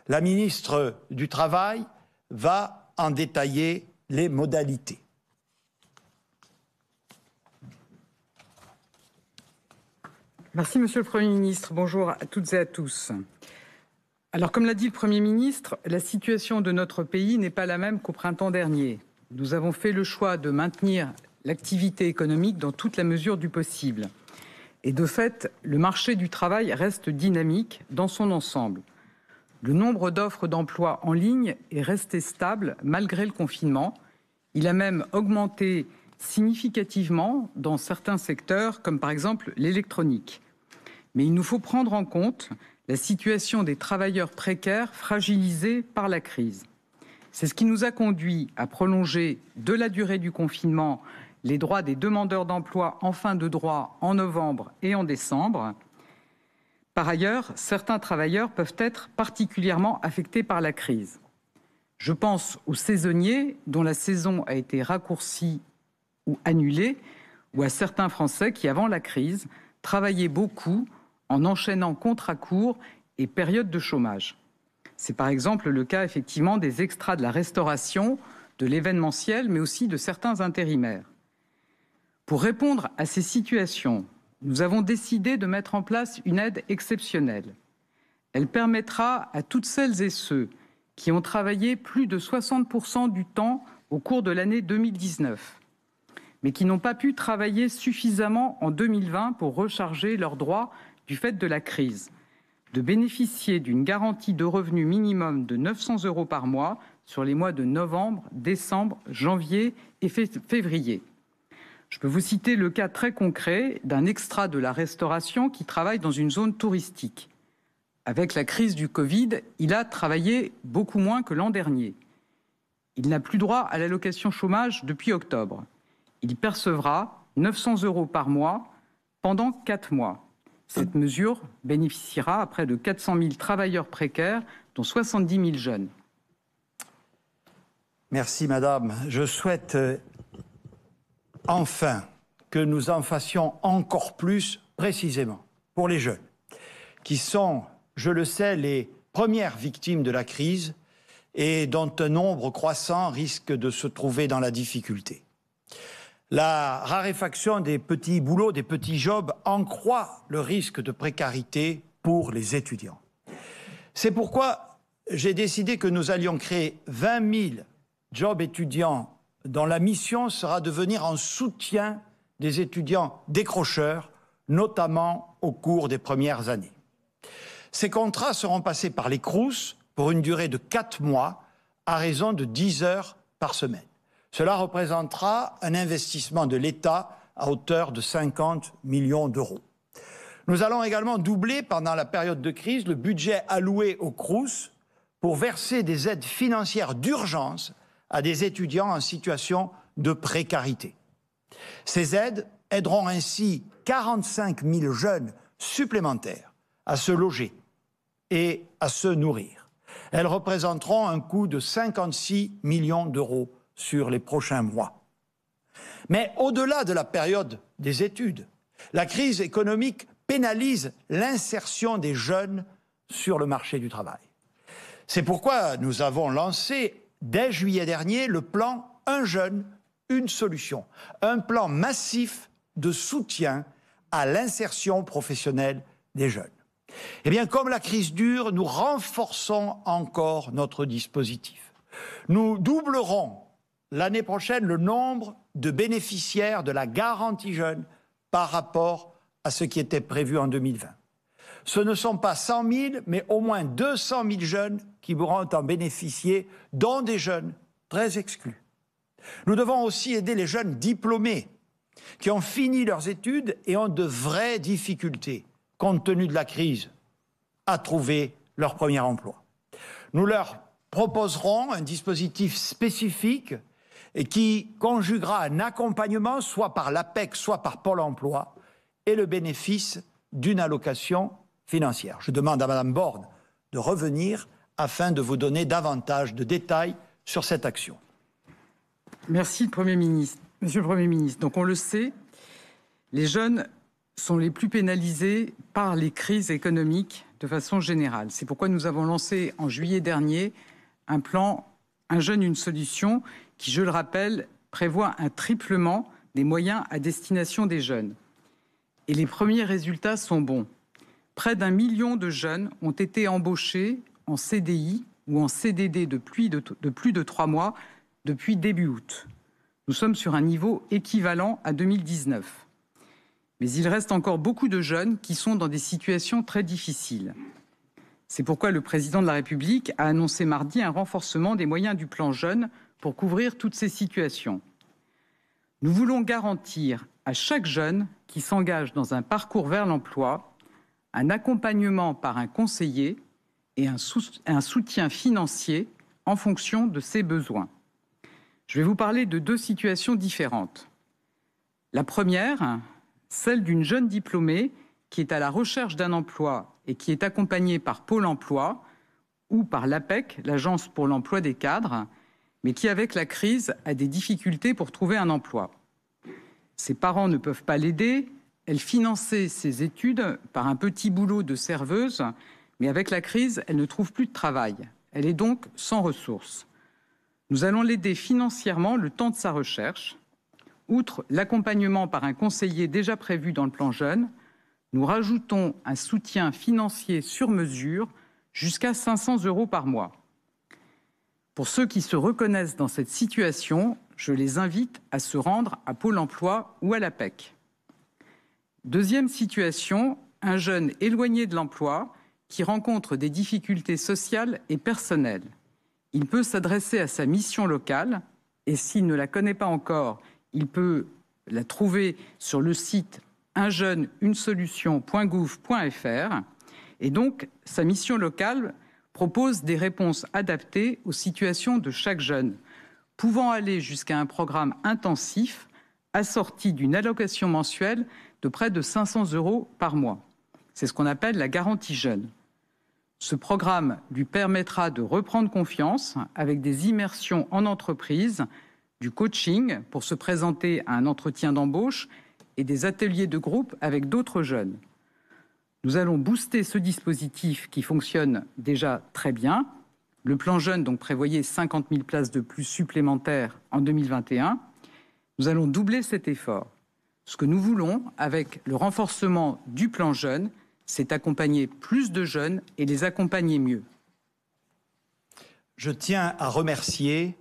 La ministre du Travail va en détailler les modalités. Merci, Monsieur le Premier ministre. Bonjour à toutes et à tous. Alors, comme l'a dit le Premier ministre, la situation de notre pays n'est pas la même qu'au printemps dernier. Nous avons fait le choix de maintenir l'activité économique dans toute la mesure du possible. Et de fait, le marché du travail reste dynamique dans son ensemble. Le nombre d'offres d'emploi en ligne est resté stable malgré le confinement. Il a même augmenté significativement dans certains secteurs, comme par exemple l'électronique. Mais il nous faut prendre en compte la situation des travailleurs précaires fragilisés par la crise. C'est ce qui nous a conduit à prolonger de la durée du confinement les droits des demandeurs d'emploi en fin de droit en novembre et en décembre. Par ailleurs, certains travailleurs peuvent être particulièrement affectés par la crise. Je pense aux saisonniers dont la saison a été raccourcie ou annulée, ou à certains Français qui, avant la crise, travaillaient beaucoup en enchaînant contrats courts et périodes de chômage. C'est par exemple le cas effectivement des extras de la restauration, de l'événementiel, mais aussi de certains intérimaires. Pour répondre à ces situations, nous avons décidé de mettre en place une aide exceptionnelle. Elle permettra à toutes celles et ceux qui ont travaillé plus de 60% du temps au cours de l'année 2019, mais qui n'ont pas pu travailler suffisamment en 2020 pour recharger leurs droits du fait de la crise, de bénéficier d'une garantie de revenu minimum de 900 € par mois sur les mois de novembre, décembre, janvier et février. Je peux vous citer le cas très concret d'un extra de la restauration qui travaille dans une zone touristique. Avec la crise du Covid, il a travaillé beaucoup moins que l'an dernier. Il n'a plus droit à l'allocation chômage depuis octobre. Il percevra 900 € par mois pendant 4 mois. Cette mesure bénéficiera à près de 400 000 travailleurs précaires, dont 70 000 jeunes. Merci, madame. Je souhaite enfin que nous en fassions encore plus précisément pour les jeunes, qui sont, je le sais, les premières victimes de la crise et dont un nombre croissant risque de se trouver dans la difficulté. La raréfaction des petits boulots, des petits jobs, accroît le risque de précarité pour les étudiants. C'est pourquoi j'ai décidé que nous allions créer 20 000 jobs étudiants dont la mission sera de venir en soutien des étudiants décrocheurs, notamment au cours des premières années. Ces contrats seront passés par les Crous pour une durée de 4 mois à raison de 10 heures par semaine. Cela représentera un investissement de l'État à hauteur de 50 millions d'euros. Nous allons également doubler pendant la période de crise le budget alloué au Crous pour verser des aides financières d'urgence à des étudiants en situation de précarité. Ces aides aideront ainsi 45 000 jeunes supplémentaires à se loger et à se nourrir. Elles représenteront un coût de 56 millions d'euros sur les prochains mois. Mais au-delà de la période des études, la crise économique pénalise l'insertion des jeunes sur le marché du travail. C'est pourquoi nous avons lancé, dès juillet dernier, le plan Un jeune, une solution, un plan massif de soutien à l'insertion professionnelle des jeunes. Eh bien, comme la crise dure, nous renforçons encore notre dispositif. Nous doublerons l'année prochaine le nombre de bénéficiaires de la garantie jeune par rapport à ce qui était prévu en 2020. Ce ne sont pas 100 000, mais au moins 200 000 jeunes qui pourront en bénéficier, dont des jeunes très exclus. Nous devons aussi aider les jeunes diplômés qui ont fini leurs études et ont de vraies difficultés, compte tenu de la crise, à trouver leur premier emploi. Nous leur proposerons un dispositif spécifique et qui conjuguera un accompagnement soit par l'APEC, soit par Pôle emploi, et le bénéfice d'une allocation financière. Je demande à Mme Borne de revenir afin de vous donner davantage de détails sur cette action. Merci, Monsieur le Premier ministre. Donc on le sait, les jeunes sont les plus pénalisés par les crises économiques de façon générale. C'est pourquoi nous avons lancé en juillet dernier un plan Un jeune, une solution qui, je le rappelle, prévoit un triplement des moyens à destination des jeunes. Et les premiers résultats sont bons. Près d'1 million de jeunes ont été embauchés en CDI ou en CDD de plus de 3 mois depuis début août. Nous sommes sur un niveau équivalent à 2019. Mais il reste encore beaucoup de jeunes qui sont dans des situations très difficiles. C'est pourquoi le président de la République a annoncé mardi un renforcement des moyens du plan Jeunes pour couvrir toutes ces situations. Nous voulons garantir à chaque jeune qui s'engage dans un parcours vers l'emploi un accompagnement par un conseiller et un soutien financier en fonction de ses besoins. Je vais vous parler de 2 situations différentes. La première, celle d'une jeune diplômée qui est à la recherche d'un emploi et qui est accompagnée par Pôle emploi ou par l'APEC, l'Agence pour l'emploi des cadres, mais qui, avec la crise, a des difficultés pour trouver un emploi. Ses parents ne peuvent pas l'aider, elle finançait ses études par un petit boulot de serveuse, mais avec la crise, elle ne trouve plus de travail. Elle est donc sans ressources. Nous allons l'aider financièrement le temps de sa recherche. Outre l'accompagnement par un conseiller déjà prévu dans le plan Jeunes, nous rajoutons un soutien financier sur mesure jusqu'à 500 € par mois. Pour ceux qui se reconnaissent dans cette situation, je les invite à se rendre à Pôle emploi ou à l'APEC. Deuxième situation, un jeune éloigné de l'emploi qui rencontre des difficultés sociales et personnelles. Il peut s'adresser à sa mission locale et s'il ne la connaît pas encore, il peut la trouver sur le site unjeune-une-solution.gouv.fr. Et donc, sa mission locale propose des réponses adaptées aux situations de chaque jeune, pouvant aller jusqu'à un programme intensif assorti d'une allocation mensuelle de près de 500 € par mois. C'est ce qu'on appelle la garantie jeune. Ce programme lui permettra de reprendre confiance avec des immersions en entreprise, du coaching pour se présenter à un entretien d'embauche et des ateliers de groupe avec d'autres jeunes. Nous allons booster ce dispositif qui fonctionne déjà très bien. Le plan Jeunes donc prévoyait 50 000 places de plus supplémentaires en 2021. Nous allons doubler cet effort. Ce que nous voulons, avec le renforcement du plan Jeunes, c'est accompagner plus de jeunes et les accompagner mieux. Je tiens à remercier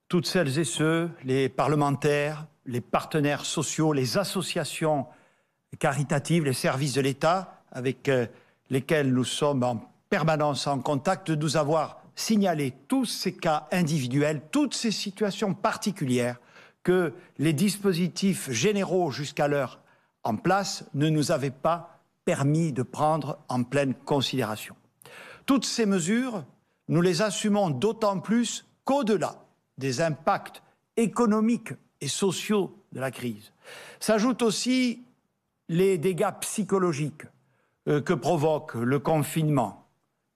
toutes celles et ceux, les parlementaires, les partenaires sociaux, les associations caritatives, les services de l'État avec lesquels nous sommes en permanence en contact, de nous avoir signalé tous ces cas individuels, toutes ces situations particulières que les dispositifs généraux jusqu'alors en place ne nous avaient pas permis de prendre en pleine considération. Toutes ces mesures, nous les assumons d'autant plus qu'au-delà des impacts économiques et sociaux de la crise, s'ajoutent aussi les dégâts psychologiques que provoque le confinement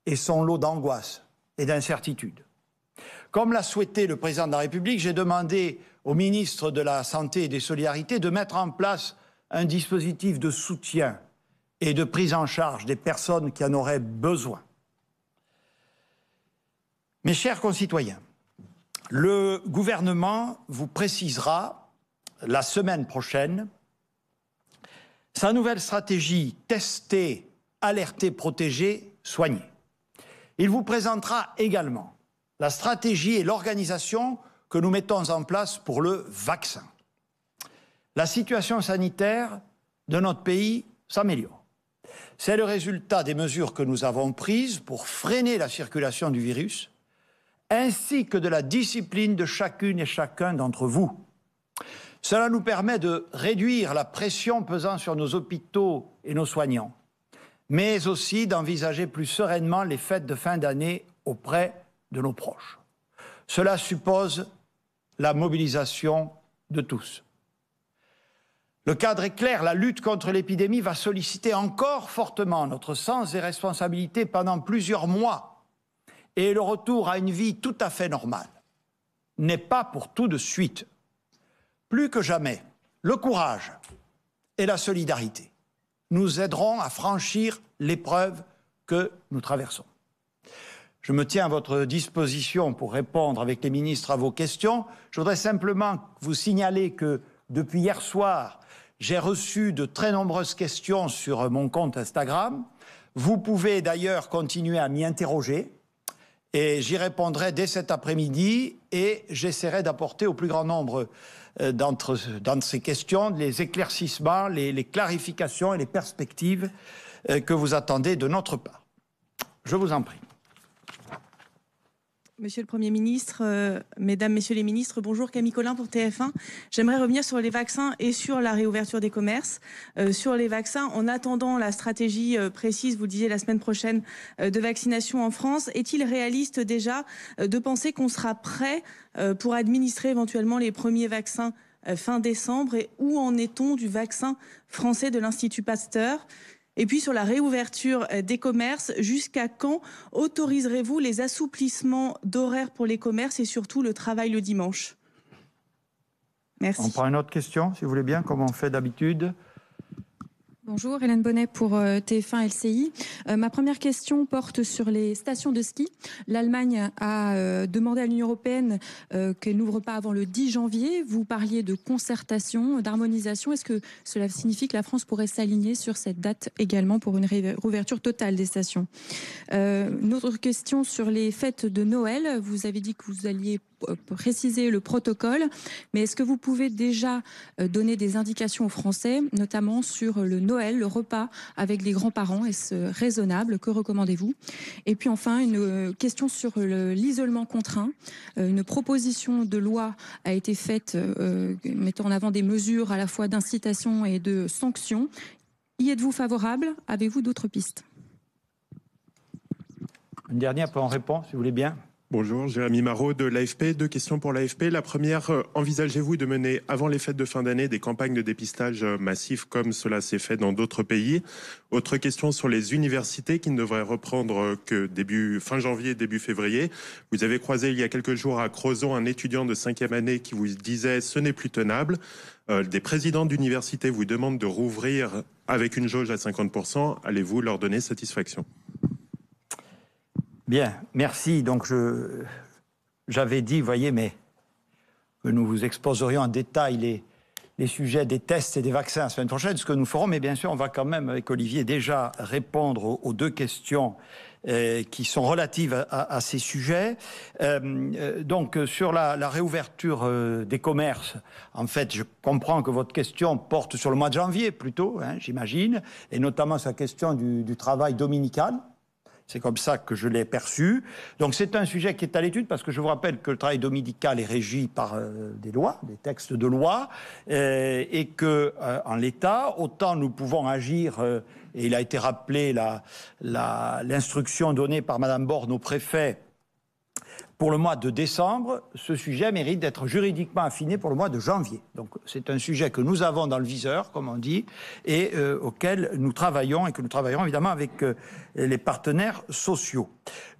et son lot d'angoisse et d'incertitude. Comme l'a souhaité le président de la République, j'ai demandé au ministre de la Santé et des Solidarités de mettre en place un dispositif de soutien et de prise en charge des personnes qui en auraient besoin. Mes chers concitoyens, le gouvernement vous précisera la semaine prochaine sa nouvelle stratégie tester, alerter, protéger, soigner. Il vous présentera également la stratégie et l'organisation que nous mettons en place pour le vaccin. La situation sanitaire de notre pays s'améliore. C'est le résultat des mesures que nous avons prises pour freiner la circulation du virus, ainsi que de la discipline de chacune et chacun d'entre vous. Cela nous permet de réduire la pression pesant sur nos hôpitaux et nos soignants, mais aussi d'envisager plus sereinement les fêtes de fin d'année auprès de nos proches. Cela suppose la mobilisation de tous. Le cadre est clair, la lutte contre l'épidémie va solliciter encore fortement notre sens des responsabilités pendant plusieurs mois, et le retour à une vie tout à fait normale n'est pas pour tout de suite. Plus que jamais, le courage et la solidarité nous aideront à franchir l'épreuve que nous traversons. Je me tiens à votre disposition pour répondre avec les ministres à vos questions. Je voudrais simplement vous signaler que depuis hier soir, j'ai reçu de très nombreuses questions sur mon compte Instagram. Vous pouvez d'ailleurs continuer à m'y interroger et j'y répondrai dès cet après-midi et j'essaierai d'apporter au plus grand nombre d'entre ces questions les éclaircissements, les clarifications et les perspectives que vous attendez de notre part. Je vous en prie. Monsieur le Premier ministre, Mesdames, Messieurs les ministres, bonjour, Camille Collin pour TF1. J'aimerais revenir sur les vaccins et sur la réouverture des commerces. Sur les vaccins, en attendant la stratégie précise, vous le disiez, la semaine prochaine, de vaccination en France, est-il réaliste déjà de penser qu'on sera prêt pour administrer éventuellement les premiers vaccins fin décembre? Et où en est-on du vaccin français de l'Institut Pasteur ? Et puis sur la réouverture des commerces, jusqu'à quand autoriserez-vous les assouplissements d'horaires pour les commerces et surtout le travail le dimanche? Merci. On prend une autre question, si vous voulez bien, comme on fait d'habitude. Bonjour, Hélène Bonnet pour TF1 LCI. Ma première question porte sur les stations de ski. L'Allemagne a demandé à l'Union européenne qu'elle n'ouvre pas avant le 10 janvier. Vous parliez de concertation, d'harmonisation. Est-ce que cela signifie que la France pourrait s'aligner sur cette date également pour une réouverture totale des stations? Une autre question sur les fêtes de Noël. Vous avez dit que vous alliez préciser le protocole, mais est-ce que vous pouvez déjà donner des indications aux Français, notamment sur le Noël, le repas avec les grands-parents? Est-ce raisonnable? Que recommandez-vous? Et puis enfin, une question sur l'isolement contraint. Une proposition de loi a été faite mettant en avant des mesures à la fois d'incitation et de sanction. Y êtes-vous favorable? Avez-vous d'autres pistes? Une dernière, peut en répondre, si vous voulez bien. Bonjour, Jérémy Marot de l'AFP. Deux questions pour l'AFP. La première, envisagez-vous de mener avant les fêtes de fin d'année des campagnes de dépistage massifs comme cela s'est fait dans d'autres pays? Autre question sur les universités qui ne devraient reprendre que fin janvier, début février. Vous avez croisé il y a quelques jours à Crozon un étudiant de 5e année qui vous disait « ce n'est plus tenable ». Des présidents d'université vous demandent de rouvrir avec une jauge à 50%. Allez-vous leur donner satisfaction? Bien, merci. Donc, j'avais dit, voyez, mais que nous vous exposerions en détail les sujets des tests et des vaccins la semaine prochaine, ce que nous ferons. Mais bien sûr, on va quand même, avec Olivier, déjà répondre aux deux questions qui sont relatives à ces sujets. Donc, sur la réouverture des commerces, en fait, je comprends que votre question porte sur le mois de janvier, plutôt, j'imagine, et notamment sa question du travail dominical. C'est comme ça que je l'ai perçu. Donc c'est un sujet qui est à l'étude parce que je vous rappelle que le travail dominical est régi par des lois, des textes de loi, et que en l'état, autant nous pouvons agir et il a été rappelé l'instruction donnée par Madame Borne au préfet pour le mois de décembre, ce sujet mérite d'être juridiquement affiné pour le mois de janvier. Donc c'est un sujet que nous avons dans le viseur, comme on dit, et auquel nous travaillons, et que nous travaillerons évidemment avec les partenaires sociaux.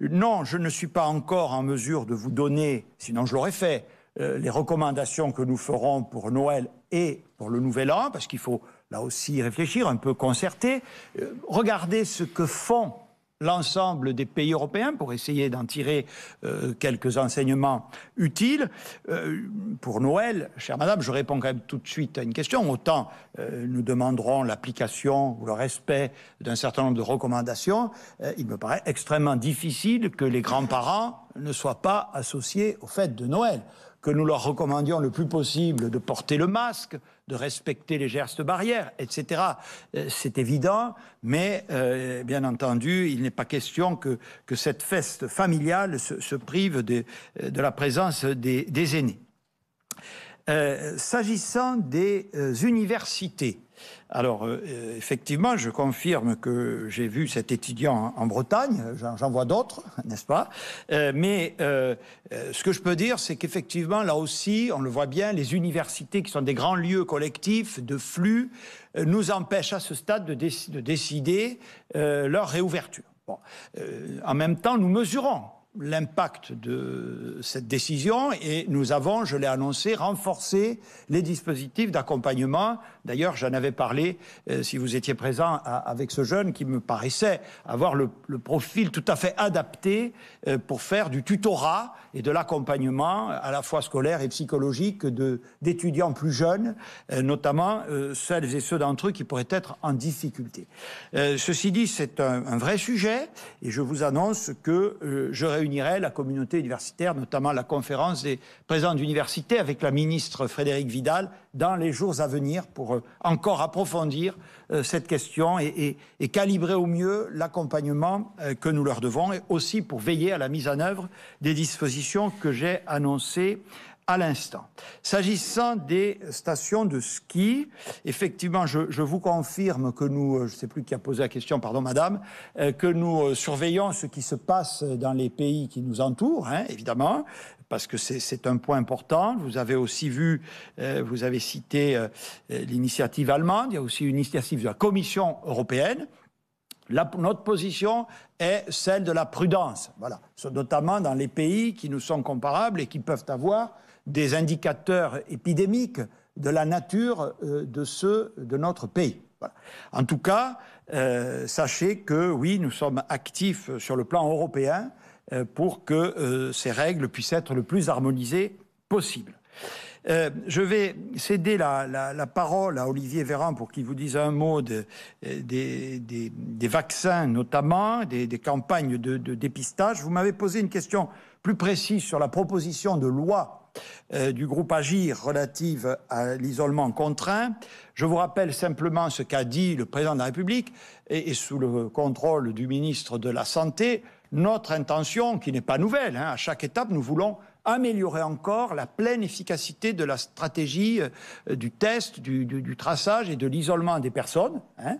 Non, je ne suis pas encore en mesure de vous donner, sinon je l'aurais fait, les recommandations que nous ferons pour Noël et pour le Nouvel An, parce qu'il faut là aussi réfléchir, un peu concerter, regarder ce que font l'ensemble des pays européens pour essayer d'en tirer quelques enseignements utiles. Pour Noël, chère madame, je réponds quand même tout de suite à une question. Autant nous demanderons l'application ou le respect d'un certain nombre de recommandations, il me paraît extrêmement difficile que les grands-parents ne soient pas associés aux fêtes de Noël, que nous leur recommandions le plus possible de porter le masque, de respecter les gestes barrières, etc. C'est évident, mais bien entendu, il n'est pas question que cette fête familiale se prive de la présence des aînés. S'agissant des universités, alors effectivement, je confirme que j'ai vu cet étudiant en Bretagne, j'en vois d'autres, n'est-ce pas, mais ce que je peux dire, c'est qu'effectivement, là aussi, on le voit bien, les universités qui sont des grands lieux collectifs de flux nous empêchent à ce stade de décider leur réouverture. Bon. En même temps, nous mesurons l'impact de cette décision et nous avons, je l'ai annoncé, renforcé les dispositifs d'accompagnement. D'ailleurs, j'en avais parlé, si vous étiez présent, avec ce jeune qui me paraissait avoir le profil tout à fait adapté pour faire du tutorat et de l'accompagnement à la fois scolaire et psychologique d'étudiants plus jeunes, notamment celles et ceux d'entre eux qui pourraient être en difficulté. Ceci dit, c'est un vrai sujet et je vous annonce que je réunirai la communauté universitaire, notamment la conférence des présidents d'université avec la ministre Frédérique Vidal dans les jours à venir pour encore approfondir cette question et calibrer au mieux l'accompagnement que nous leur devons et aussi pour veiller à la mise en œuvre des dispositions que j'ai annoncées à l'instant. S'agissant des stations de ski, effectivement, je vous confirme que nous, je ne sais plus qui a posé la question, pardon madame, que nous surveillons ce qui se passe dans les pays qui nous entourent, hein, évidemment, parce que c'est un point important. Vous avez aussi vu, vous avez cité l'initiative allemande, il y a aussi une initiative de la Commission européenne. Notre position est celle de la prudence, voilà, notamment dans les pays qui nous sont comparables et qui peuvent avoir des indicateurs épidémiques de la nature de ceux de notre pays. Voilà. En tout cas, sachez que oui, nous sommes actifs sur le plan européen pour que ces règles puissent être le plus harmonisées possible. Je vais céder la parole à Olivier Véran pour qu'il vous dise un mot des vaccins notamment, des campagnes de dépistage. Vous m'avez posé une question plus précise sur la proposition de loi du groupe Agir relative à l'isolement contraint. Je vous rappelle simplement ce qu'a dit le président de la République et sous le contrôle du ministre de la Santé, notre intention, qui n'est pas nouvelle, hein, à chaque étape, nous voulons améliorer encore la pleine efficacité de la stratégie du test, du traçage et de l'isolement des personnes. Hein,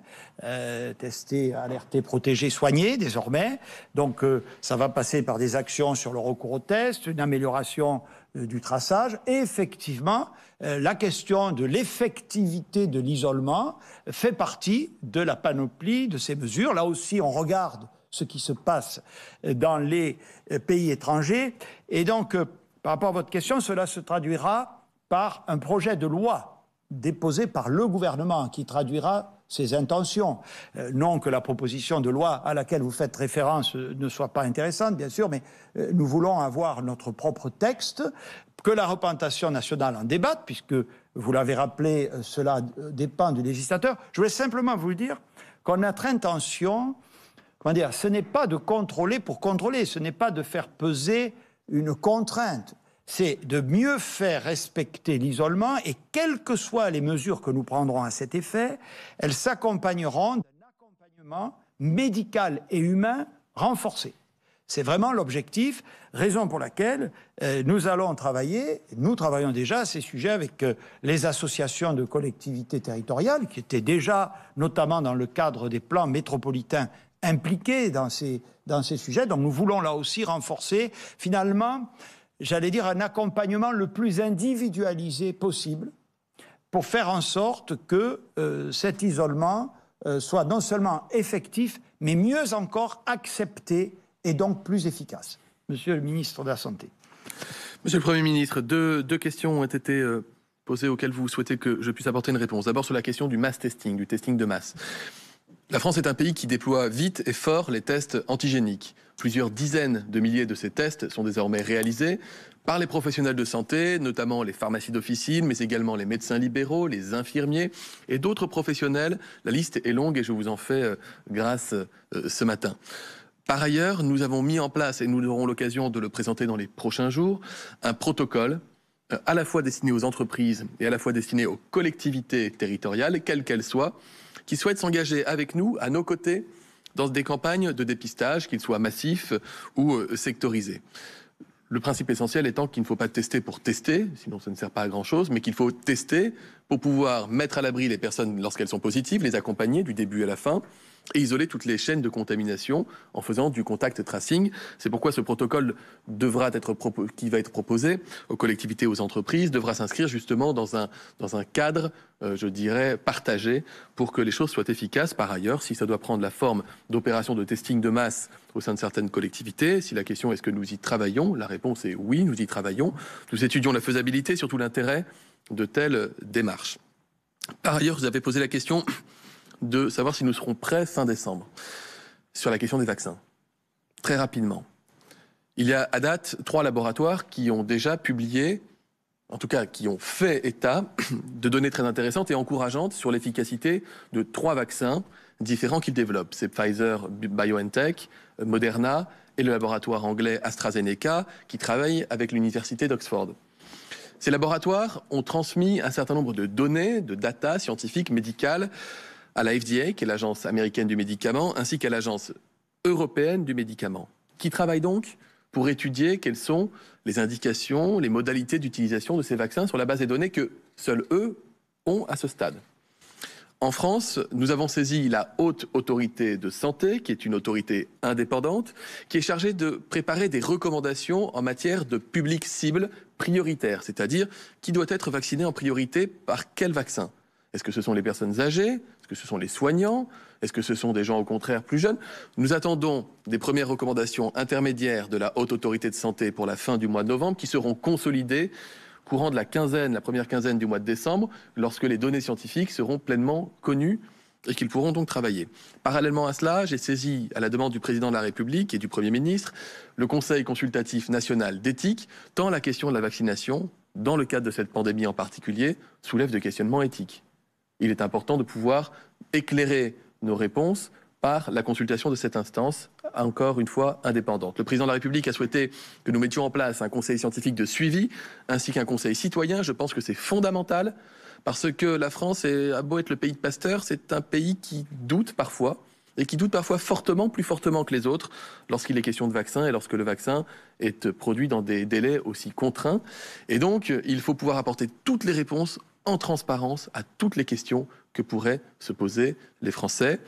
tester, alerter, protéger, soigner désormais. Donc ça va passer par des actions sur le recours au test, une amélioration du traçage. Et effectivement, la question de l'effectivité de l'isolement fait partie de la panoplie de ces mesures. Là aussi, on regarde ce qui se passe dans les pays étrangers. Et donc, par rapport à votre question, cela se traduira par un projet de loi déposé par le gouvernement qui traduira ses intentions. Non que la proposition de loi à laquelle vous faites référence ne soit pas intéressante, bien sûr, mais nous voulons avoir notre propre texte, que la représentation nationale en débatte, puisque, vous l'avez rappelé, cela dépend du législateur. Je voulais simplement vous dire qu'on a notre intention... Comment dire, ce n'est pas de contrôler pour contrôler, ce n'est pas de faire peser une contrainte, c'est de mieux faire respecter l'isolement et quelles que soient les mesures que nous prendrons à cet effet, elles s'accompagneront d'un accompagnement médical et humain renforcé. C'est vraiment l'objectif, raison pour laquelle nous travaillons déjà à ces sujets avec les associations de collectivités territoriales qui étaient déjà, notamment dans le cadre des plans métropolitains, impliqués dans ces sujets. Donc nous voulons là aussi renforcer, finalement, j'allais dire, un accompagnement le plus individualisé possible pour faire en sorte que cet isolement soit non seulement effectif, mais mieux encore accepté et donc plus efficace. Monsieur le ministre de la Santé. Monsieur le Premier ministre, deux questions ont été posées auxquelles vous souhaitez que je puisse apporter une réponse. D'abord sur la question du mass testing, du testing de masse. La France est un pays qui déploie vite et fort les tests antigéniques. Plusieurs dizaines de milliers de ces tests sont désormais réalisés par les professionnels de santé, notamment les pharmacies d'officine, mais également les médecins libéraux, les infirmiers et d'autres professionnels. La liste est longue et je vous en fais grâce ce matin. Par ailleurs, nous avons mis en place, et nous aurons l'occasion de le présenter dans les prochains jours, un protocole à la fois destiné aux entreprises et à la fois destiné aux collectivités territoriales, quelles qu'elles soient, qui souhaitent s'engager avec nous, à nos côtés, dans des campagnes de dépistage, qu'ils soient massifs ou sectorisés. Le principe essentiel étant qu'il ne faut pas tester pour tester, sinon ça ne sert pas à grand-chose, mais qu'il faut tester pour pouvoir mettre à l'abri les personnes lorsqu'elles sont positives, les accompagner du début à la fin, et isoler toutes les chaînes de contamination en faisant du contact tracing. C'est pourquoi ce protocole qui va être proposé aux collectivités, aux entreprises, devra s'inscrire justement dans un cadre, je dirais, partagé pour que les choses soient efficaces. Par ailleurs, si ça doit prendre la forme d'opérations de testing de masse au sein de certaines collectivités, si la question est ce que nous y travaillons, la réponse est oui, nous y travaillons. Nous étudions la faisabilité, surtout l'intérêt de telles démarches. Par ailleurs, vous avez posé la question de savoir si nous serons prêts fin décembre sur la question des vaccins. Très rapidement. Il y a à date 3 laboratoires qui ont déjà publié, en tout cas qui ont fait état de données très intéressantes et encourageantes sur l'efficacité de 3 vaccins différents qu'ils développent. C'est Pfizer, BioNTech, Moderna et le laboratoire anglais AstraZeneca qui travaille avec l'université d'Oxford. Ces laboratoires ont transmis un certain nombre de données, de data scientifiques, médicales, à la FDA, qui est l'agence américaine du médicament, ainsi qu'à l'agence européenne du médicament, qui travaille donc pour étudier quelles sont les indications, les modalités d'utilisation de ces vaccins sur la base des données que seuls eux ont à ce stade. En France, nous avons saisi la Haute Autorité de Santé, qui est une autorité indépendante, qui est chargée de préparer des recommandations en matière de public cible prioritaire, c'est-à-dire qui doit être vacciné en priorité par quel vaccin ? Est-ce que ce sont les personnes âgées ? Est-ce que ce sont les soignants ? Est-ce que ce sont des gens au contraire plus jeunes ? Nous attendons des premières recommandations intermédiaires de la Haute Autorité de Santé pour la fin du mois de novembre qui seront consolidées courant de la première quinzaine du mois de décembre, lorsque les données scientifiques seront pleinement connues et qu'ils pourront donc travailler. Parallèlement à cela, j'ai saisi, à la demande du Président de la République et du Premier ministre, le Conseil consultatif national d'éthique, tant la question de la vaccination, dans le cadre de cette pandémie en particulier, soulève des questionnements éthiques. Il est important de pouvoir éclairer nos réponses par la consultation de cette instance, encore une fois indépendante. Le Président de la République a souhaité que nous mettions en place un conseil scientifique de suivi, ainsi qu'un conseil citoyen. Je pense que c'est fondamental, parce que la France a beau être le pays de Pasteur, c'est un pays qui doute parfois, et qui doute parfois fortement, plus fortement que les autres, lorsqu'il est question de vaccin et lorsque le vaccin est produit dans des délais aussi contraints. Et donc, il faut pouvoir apporter toutes les réponses en transparence à toutes les questions que pourraient se poser les Français.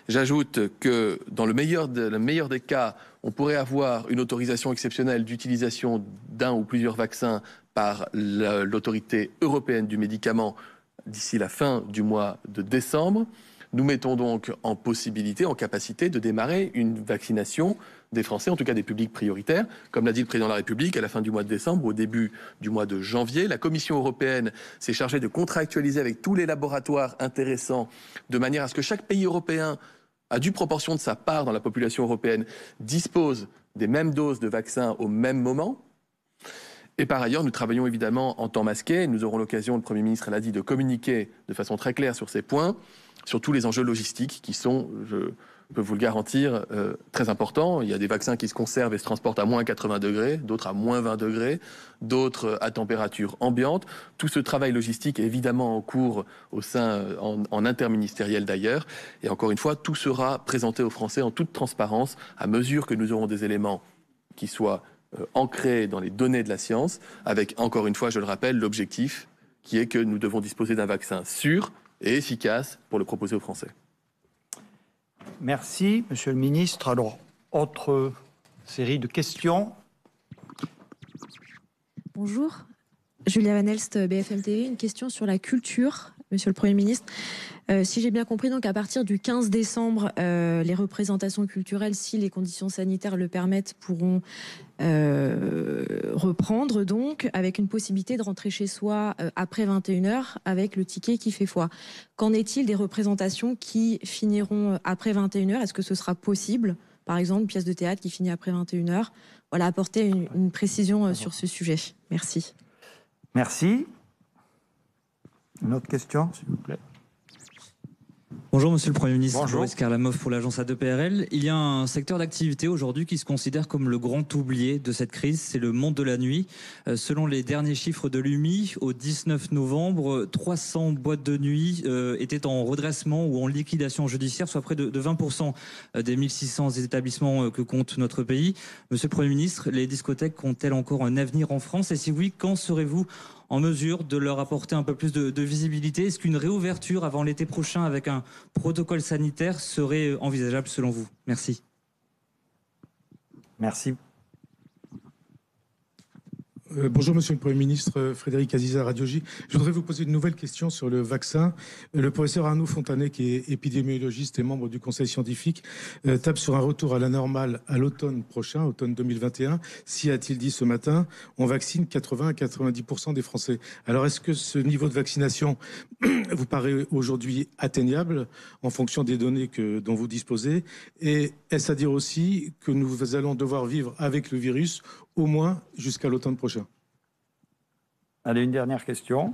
J'ajoute que dans le meilleur des cas, on pourrait avoir une autorisation exceptionnelle d'utilisation d'un ou plusieurs vaccins par l'autorité européenne du médicament d'ici la fin du mois de décembre. Nous mettons donc en capacité de démarrer une vaccination des Français, en tout cas des publics prioritaires. Comme l'a dit le Président de la République, à la fin du mois de décembre, au début du mois de janvier, la Commission européenne s'est chargée de contractualiser avec tous les laboratoires intéressants, de manière à ce que chaque pays européen, à due proportion de sa part dans la population européenne, dispose des mêmes doses de vaccins au même moment. Et par ailleurs, nous travaillons évidemment en temps masqué. Nous aurons l'occasion, le Premier ministre l'a dit, de communiquer de façon très claire sur ces points, sur tous les enjeux logistiques qui sont, je peux vous le garantir, très important. Il y a des vaccins qui se conservent et se transportent à moins 80 degrés, d'autres à moins 20 degrés, d'autres à température ambiante. Tout ce travail logistique est évidemment en cours au sein, en interministériel d'ailleurs. Et encore une fois, tout sera présenté aux Français en toute transparence à mesure que nous aurons des éléments qui soient ancrés dans les données de la science, avec, encore une fois, je le rappelle, l'objectif qui est que nous devons disposer d'un vaccin sûr et efficace pour le proposer aux Français. Merci, Monsieur le Ministre. Alors, autre série de questions. Bonjour, Julia Van Elst, BFM TV. Une question sur la culture, Monsieur le Premier ministre. Si j'ai bien compris, donc à partir du 15 décembre, les représentations culturelles, si les conditions sanitaires le permettent, pourront reprendre, donc, avec une possibilité de rentrer chez soi après 21h avec le ticket qui fait foi. Qu'en est-il des représentations qui finiront après 21h? Est-ce que ce sera possible? Par exemple, une pièce de théâtre qui finit après 21h. Voilà, apporter une précision sur ce sujet. Merci. Merci. Une autre question, s'il vous plaît. Bonjour Monsieur le Premier ministre, Bonjour. Boris Karlamov pour l'agence A2PRL. Il y a un secteur d'activité aujourd'hui qui se considère comme le grand oublié de cette crise, c'est le monde de la nuit. Selon les derniers chiffres de l'UMI, au 19 novembre, 300 boîtes de nuit étaient en redressement ou en liquidation judiciaire, soit près de 20% des 1600 établissements que compte notre pays. Monsieur le Premier ministre, les discothèques ont-elles encore un avenir en France? Et si oui, quand serez-vous en mesure de leur apporter un peu plus de visibilité? Est-ce qu'une réouverture avant l'été prochain avec un protocole sanitaire serait envisageable selon vous? Merci. Merci. Bonjour Monsieur le Premier ministre, Frédéric Aziza, Radio J. Je voudrais vous poser une nouvelle question sur le vaccin. Le professeur Arnaud Fontanet, qui est épidémiologiste et membre du Conseil scientifique, tape sur un retour à la normale à l'automne prochain, automne 2021. Si, a-t-il dit ce matin, on vaccine 80 à 90% des Français. Alors est-ce que ce niveau de vaccination vous paraît aujourd'hui atteignable en fonction des données dont vous disposez? Et est-ce à dire aussi que nous allons devoir vivre avec le virus au moins jusqu'à l'automne prochain? Allez, une dernière question.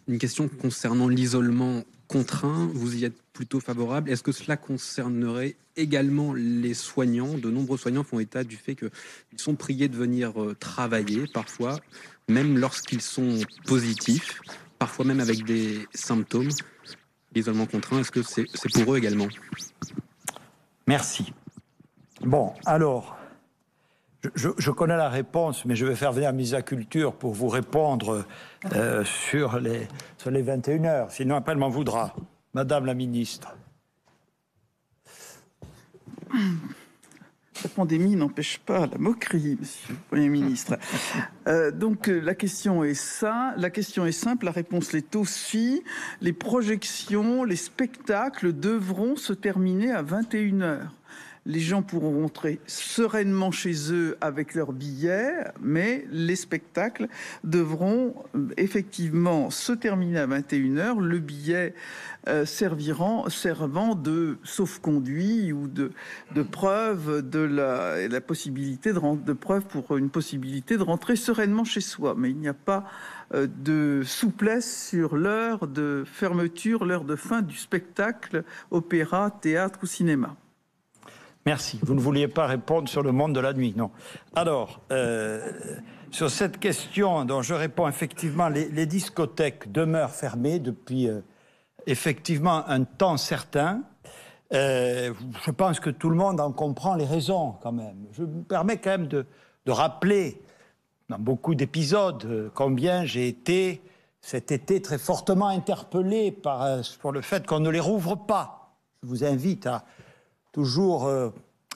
Une question concernant l'isolement contraint. Vous y êtes plutôt favorable. Est-ce que cela concernerait également les soignants? De nombreux soignants font état du fait qu'ils sont priés de venir travailler, parfois, même lorsqu'ils sont positifs, parfois même avec des symptômes. L'isolement contraint, est-ce que c'est pour eux également? Merci. Bon, alors, je connais la réponse, mais je vais faire venir Misa Culture pour vous répondre sur les 21h. Sinon, après, elle m'en voudra. Madame la ministre. La pandémie n'empêche pas la moquerie, Monsieur le Premier ministre. Donc la question est simple, la réponse l'est aussi. Les projections, les spectacles devront se terminer à 21h. Les gens pourront rentrer sereinement chez eux avec leurs billets, mais les spectacles devront effectivement se terminer à 21h. Le billet servant de sauf-conduit ou de preuve de la possibilité de preuve pour une possibilité de rentrer sereinement chez soi. Mais il n'y a pas de souplesse sur l'heure de fermeture, l'heure de fin du spectacle, opéra, théâtre ou cinéma. Merci. Vous ne vouliez pas répondre sur le monde de la nuit, non. Alors, sur cette question dont je réponds, effectivement, les discothèques demeurent fermées depuis effectivement un temps certain. Je pense que tout le monde en comprend les raisons, quand même. Je me permets quand même de rappeler, dans beaucoup d'épisodes, combien j'ai été, cet été, très fortement interpellé pour le fait qu'on ne les rouvre pas. Je vous invite à toujours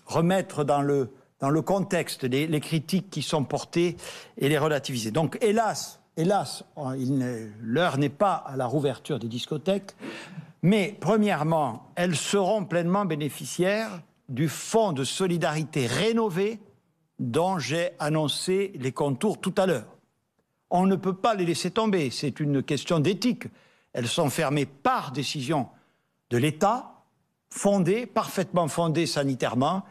remettre dans le contexte les critiques qui sont portées et les relativiser. Donc, hélas, l'heure n'est pas à la rouverture des discothèques, mais premièrement, elles seront pleinement bénéficiaires du fonds de solidarité rénové dont j'ai annoncé les contours tout à l'heure. On ne peut pas les laisser tomber, c'est une question d'éthique. Elles sont fermées par décision de l'État, parfaitement fondées sanitairement,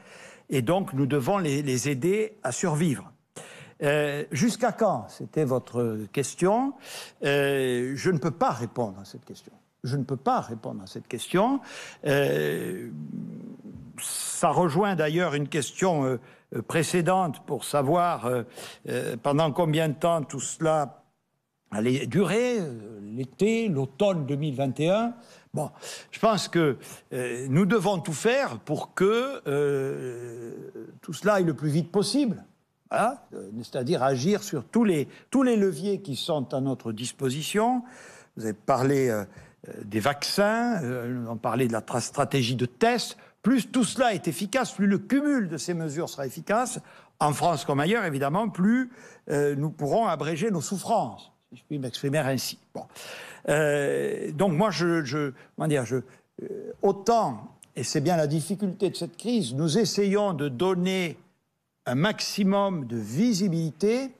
et donc nous devons les aider à survivre. Jusqu'à quand? C'était votre question. Je ne peux pas répondre à cette question. je ne peux pas répondre à cette question. Ça rejoint d'ailleurs une question précédente pour savoir pendant combien de temps tout cela allait durer, l'été, l'automne 2021. Bon, je pense que nous devons tout faire pour que tout cela aille le plus vite possible. Voilà, c'est-à-dire agir sur tous les leviers qui sont à notre disposition. Vous avez parlé des vaccins, nous avons parlé de la stratégie de test. Plus tout cela est efficace, plus le cumul de ces mesures sera efficace, en France comme ailleurs évidemment, plus nous pourrons abréger nos souffrances, si je puis m'exprimer ainsi. Bon. Donc moi, autant, et c'est bien la difficulté de cette crise, nous essayons de donner un maximum de visibilité,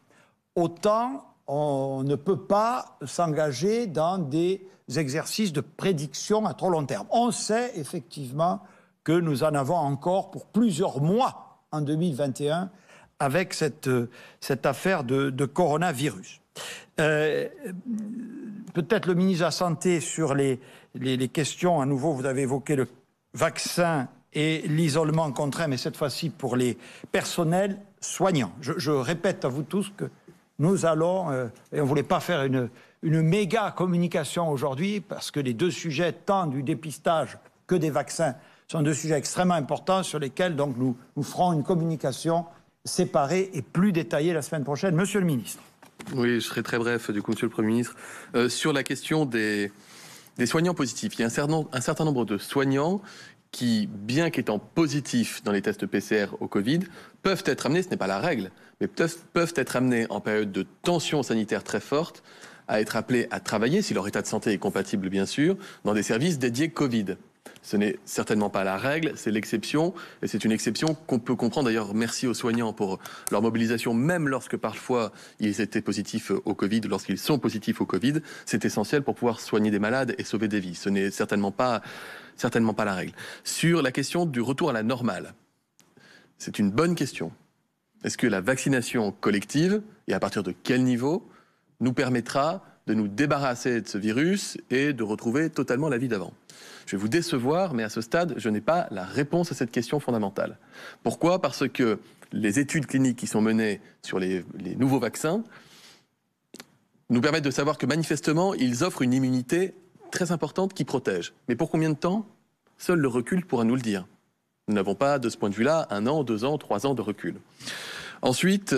autant on ne peut pas s'engager dans des exercices de prédiction à trop long terme. On sait effectivement que nous en avons encore pour plusieurs mois en 2021 avec cette affaire de coronavirus. Peut-être le ministre de la Santé sur les questions, à nouveau vous avez évoqué le vaccin et l'isolement contraint, mais cette fois-ci pour les personnels soignants. Je répète à vous tous que nous allons, et on ne voulait pas faire une méga communication aujourd'hui, parce que les deux sujets, tant du dépistage que des vaccins, sont deux sujets extrêmement importants sur lesquels donc, nous ferons une communication séparée et plus détaillée la semaine prochaine. Monsieur le ministre. Oui, je serai très bref, du coup, monsieur le Premier ministre. Sur la question des soignants positifs, il y a un certain nombre de soignants qui, bien qu'étant positifs dans les tests PCR au Covid, peuvent être amenés, ce n'est pas la règle, mais peuvent être amenés en période de tension sanitaire très forte à être appelés à travailler, si leur état de santé est compatible bien sûr, dans des services dédiés Covid. Ce n'est certainement pas la règle, c'est l'exception, et c'est une exception qu'on peut comprendre. D'ailleurs, merci aux soignants pour leur mobilisation, même lorsque parfois ils étaient positifs au Covid, lorsqu'ils sont positifs au Covid, c'est essentiel pour pouvoir soigner des malades et sauver des vies. Ce n'est certainement pas la règle. Sur la question du retour à la normale, c'est une bonne question. Est-ce que la vaccination collective, et à partir de quel niveau, nous permettra de nous débarrasser de ce virus et de retrouver totalement la vie d'avant? Je vais vous décevoir, mais à ce stade, je n'ai pas la réponse à cette question fondamentale. Pourquoi ? Parce que les études cliniques qui sont menées sur les nouveaux vaccins nous permettent de savoir que manifestement, ils offrent une immunité très importante qui protège. Mais pour combien de temps ? Seul le recul pourra nous le dire. Nous n'avons pas, de ce point de vue-là, 1 an, 2 ans, 3 ans de recul. Ensuite,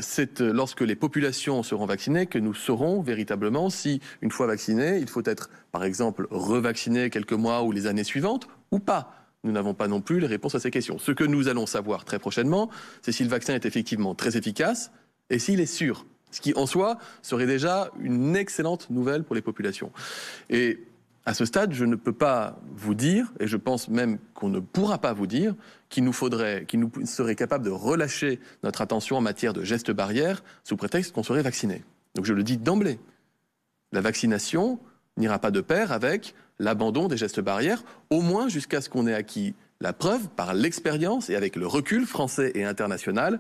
c'est lorsque les populations seront vaccinées que nous saurons véritablement si, une fois vaccinés, il faut être, par exemple, revacciné quelques mois ou les années suivantes, ou pas. Nous n'avons pas non plus les réponses à ces questions. Ce que nous allons savoir très prochainement, c'est si le vaccin est effectivement très efficace et s'il est sûr. Ce qui, en soi, serait déjà une excellente nouvelle pour les populations. Et à ce stade, je ne peux pas vous dire, et je pense même qu'on ne pourra pas vous dire, qu'il nous serait capable de relâcher notre attention en matière de gestes barrières sous prétexte qu'on serait vacciné. Donc je le dis d'emblée, la vaccination n'ira pas de pair avec l'abandon des gestes barrières, au moins jusqu'à ce qu'on ait acquis la preuve par l'expérience et avec le recul français et international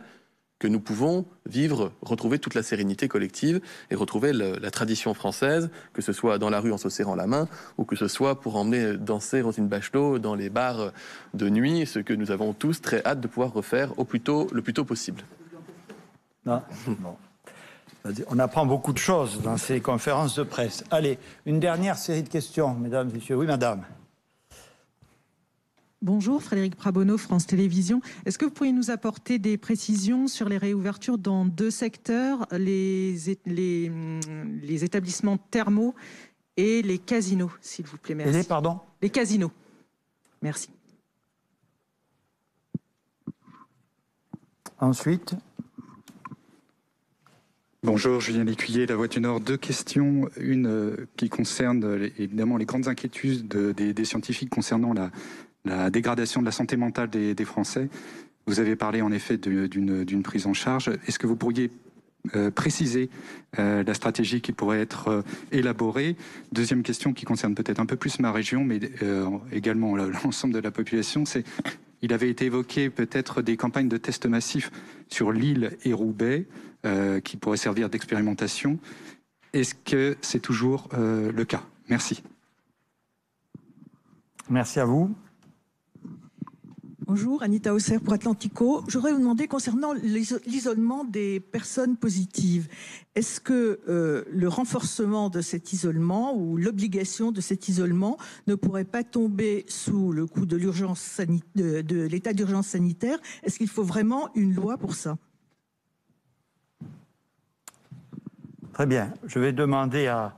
que nous pouvons vivre, retrouver toute la sérénité collective et retrouver la tradition française, que ce soit dans la rue en se serrant la main ou que ce soit pour emmener danser Roselyne Bachelot dans les bars de nuit, ce que nous avons tous très hâte de pouvoir refaire le plus tôt possible. Non. Bon. On apprend beaucoup de choses dans ces conférences de presse. Allez, une dernière série de questions, mesdames et messieurs. Oui, madame. Bonjour, Frédéric Prabonneau, France Télévisions. Est-ce que vous pourriez nous apporter des précisions sur les réouvertures dans 2 secteurs, les établissements thermaux et les casinos, s'il vous plaît? Merci. Les casinos. Merci. Ensuite. Bonjour, Julien Lécuyer, La Voix du Nord. 2 questions. Une qui concerne évidemment les grandes inquiétudes des scientifiques concernant la dégradation de la santé mentale des Français. Vous avez parlé en effet d'une prise en charge. Est-ce que vous pourriez préciser la stratégie qui pourrait être élaborée? Deuxième question qui concerne peut-être un peu plus ma région, mais également l'ensemble de la population, c'est il avait été évoqué peut-être des campagnes de tests massifs sur Lille et Roubaix qui pourraient servir d'expérimentation. Est-ce que c'est toujours le cas? Merci. Merci à vous. Bonjour, Anita Hausser pour Atlantico. Je voudrais vous demander concernant l'isolement des personnes positives. Est-ce que le renforcement de cet isolement ou l'obligation de cet isolement ne pourrait pas tomber sous le coup de l'urgence de l'état d'urgence sanitaire? Est-ce qu'il faut vraiment une loi pour ça? Très bien. Je vais demander à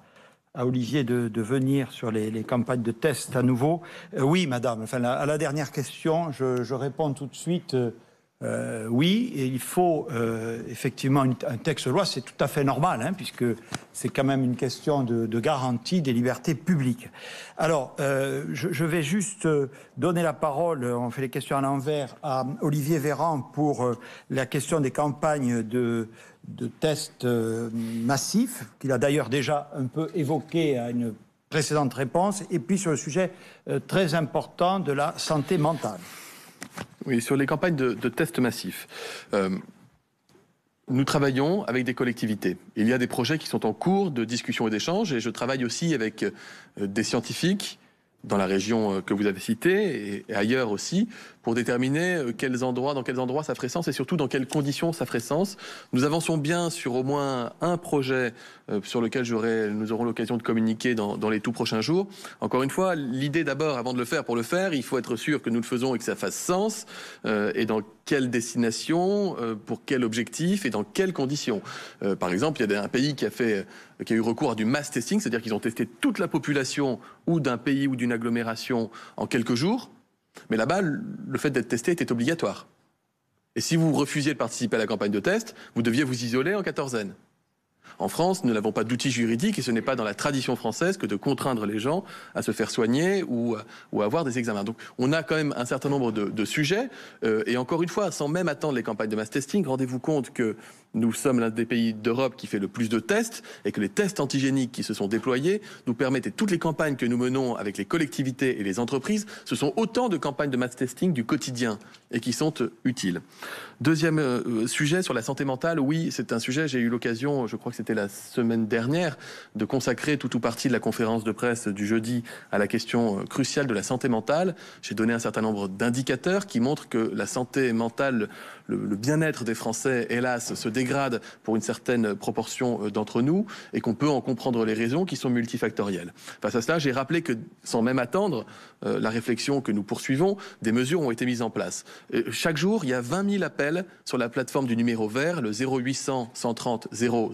Olivier de venir sur les campagnes de tests à nouveau. Oui, madame, enfin, à la dernière question, je réponds tout de suite. Oui, et il faut effectivement un texte de loi, c'est tout à fait normal, hein, puisque c'est quand même une question de garantie des libertés publiques. Alors, je vais juste donner la parole, on fait les questions à l'envers, à Olivier Véran pour la question des campagnes de tests massifs, qu'il a d'ailleurs déjà un peu évoqué à une précédente réponse, et puis sur le sujet très important de la santé mentale. Oui, sur les campagnes de tests massifs, nous travaillons avec des collectivités. Il y a des projets qui sont en cours de discussion et d'échange, et je travaille aussi avec des scientifiques dans la région que vous avez citée et ailleurs aussi, pour déterminer dans quels endroits ça ferait sens et surtout dans quelles conditions ça ferait sens. Nous avançons bien sur au moins un projet sur lequel nous aurons l'occasion de communiquer dans les tout prochains jours. Encore une fois, l'idée d'abord, avant de le faire, pour le faire, il faut être sûr que nous le faisons et que ça fasse sens, et dans quelle destination, pour quel objectif et dans quelles conditions. Par exemple, il y a un pays qui a eu recours à du mass testing, c'est-à-dire qu'ils ont testé toute la population ou d'un pays ou d'une agglomération en quelques jours. Mais là-bas, le fait d'être testé était obligatoire. Et si vous refusiez de participer à la campagne de test, vous deviez vous isoler en quatorzaine. En France, nous n'avons pas d'outils juridiques et ce n'est pas dans la tradition française que de contraindre les gens à se faire soigner ou à avoir des examens. Donc on a quand même un certain nombre de sujets. Et encore une fois, sans même attendre les campagnes de mass testing, rendez-vous compte que nous sommes l'un des pays d'Europe qui fait le plus de tests et que les tests antigéniques qui se sont déployés nous permettent, et toutes les campagnes que nous menons avec les collectivités et les entreprises, ce sont autant de campagnes de mass testing du quotidien et qui sont utiles. Deuxième sujet sur la santé mentale, oui, c'est un sujet, j'ai eu l'occasion, je crois que c'était la semaine dernière, de consacrer tout ou partie de la conférence de presse du jeudi à la question cruciale de la santé mentale. J'ai donné un certain nombre d'indicateurs qui montrent que la santé mentale, le bien-être des Français, hélas, se dégrade pour une certaine proportion d'entre nous et qu'on peut en comprendre les raisons qui sont multifactorielles. Face à cela, j'ai rappelé que, sans même attendre la réflexion que nous poursuivons, des mesures ont été mises en place. Chaque jour, il y a 20 000 appels sur la plateforme du numéro vert, le 0800 130 000,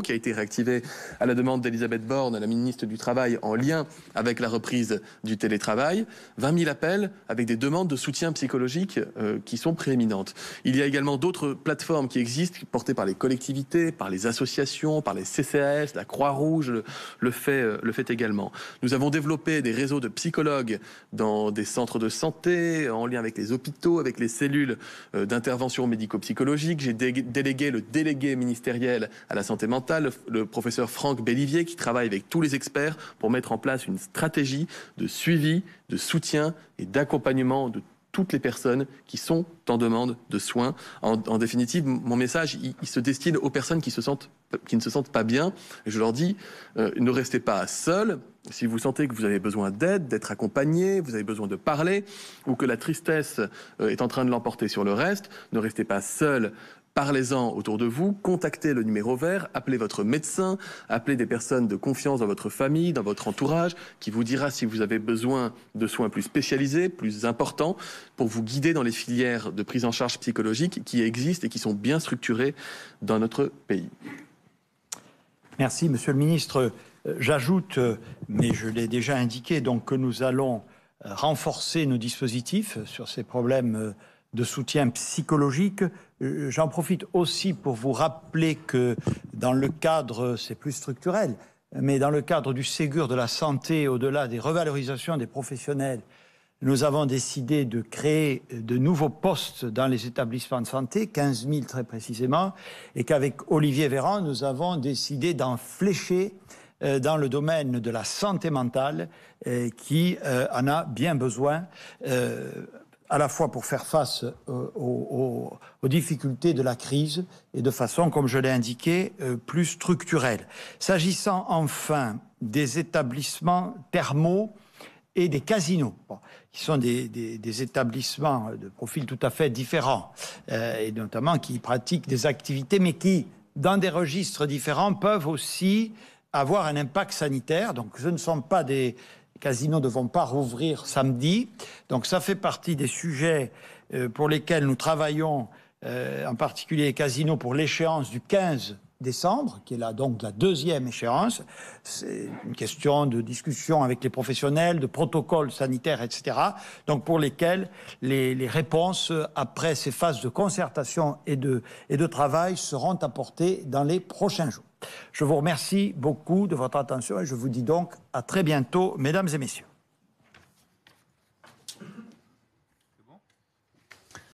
qui a été réactivé à la demande d'Elisabeth Borne, la ministre du Travail, en lien avec la reprise du télétravail. 20 000 appels avec des demandes de soutien psychologique qui sont prééminentes. Il y a également d'autres plateformes qui existent, portées par les collectivités, par les associations, par les CCAS, la Croix-Rouge le fait également. Nous avons développé des réseaux de psychologues dans des centres de santé, en lien avec les hôpitaux, avec les cellules d'intervention médico-psychologique. J'ai délégué le délégué ministériel à la santé mentale, le professeur Franck Bellivier, qui travaille avec tous les experts pour mettre en place une stratégie de suivi, de soutien et d'accompagnement de toutes les personnes qui sont en demande de soins. En définitive, mon message, il se destine aux personnes qui ne se sentent pas bien. Et je leur dis, ne restez pas seuls. Si vous sentez que vous avez besoin d'aide, d'être accompagné, vous avez besoin de parler, ou que la tristesse est en train de l'emporter sur le reste, ne restez pas seuls. Parlez-en autour de vous, contactez le numéro vert, appelez votre médecin, appelez des personnes de confiance dans votre famille, dans votre entourage, qui vous dira si vous avez besoin de soins plus spécialisés, plus importants, pour vous guider dans les filières de prise en charge psychologique qui existent et qui sont bien structurées dans notre pays. Merci, Monsieur le Ministre. J'ajoute, mais je l'ai déjà indiqué, donc que nous allons renforcer nos dispositifs sur ces problèmes de soutien psychologique. J'en profite aussi pour vous rappeler que dans le cadre, c'est plus structurel, mais dans le cadre du Ségur de la santé, au-delà des revalorisations des professionnels, nous avons décidé de créer de nouveaux postes dans les établissements de santé, 15 000 très précisément, et qu'avec Olivier Véran, nous avons décidé d'en flécher dans le domaine de la santé mentale, qui en a bien besoin, à la fois pour faire face aux difficultés de la crise et de façon, comme je l'ai indiqué, plus structurelle. S'agissant enfin des établissements thermaux, et des casinos, qui sont des établissements de profil tout à fait différents, et notamment qui pratiquent des activités, mais qui, dans des registres différents, peuvent aussi avoir un impact sanitaire. Donc ce ne sont pas des... Les casinos ne vont pas rouvrir samedi. Donc ça fait partie des sujets pour lesquels nous travaillons, en particulier les casinos, pour l'échéance du 15 décembre, qui est là donc la deuxième échéance. C'est une question de discussion avec les professionnels, de protocoles sanitaires, etc. Donc pour lesquels les réponses, après ces phases de concertation et de travail, seront apportées dans les prochains jours. Je vous remercie beaucoup de votre attention et je vous dis donc à très bientôt, mesdames et messieurs.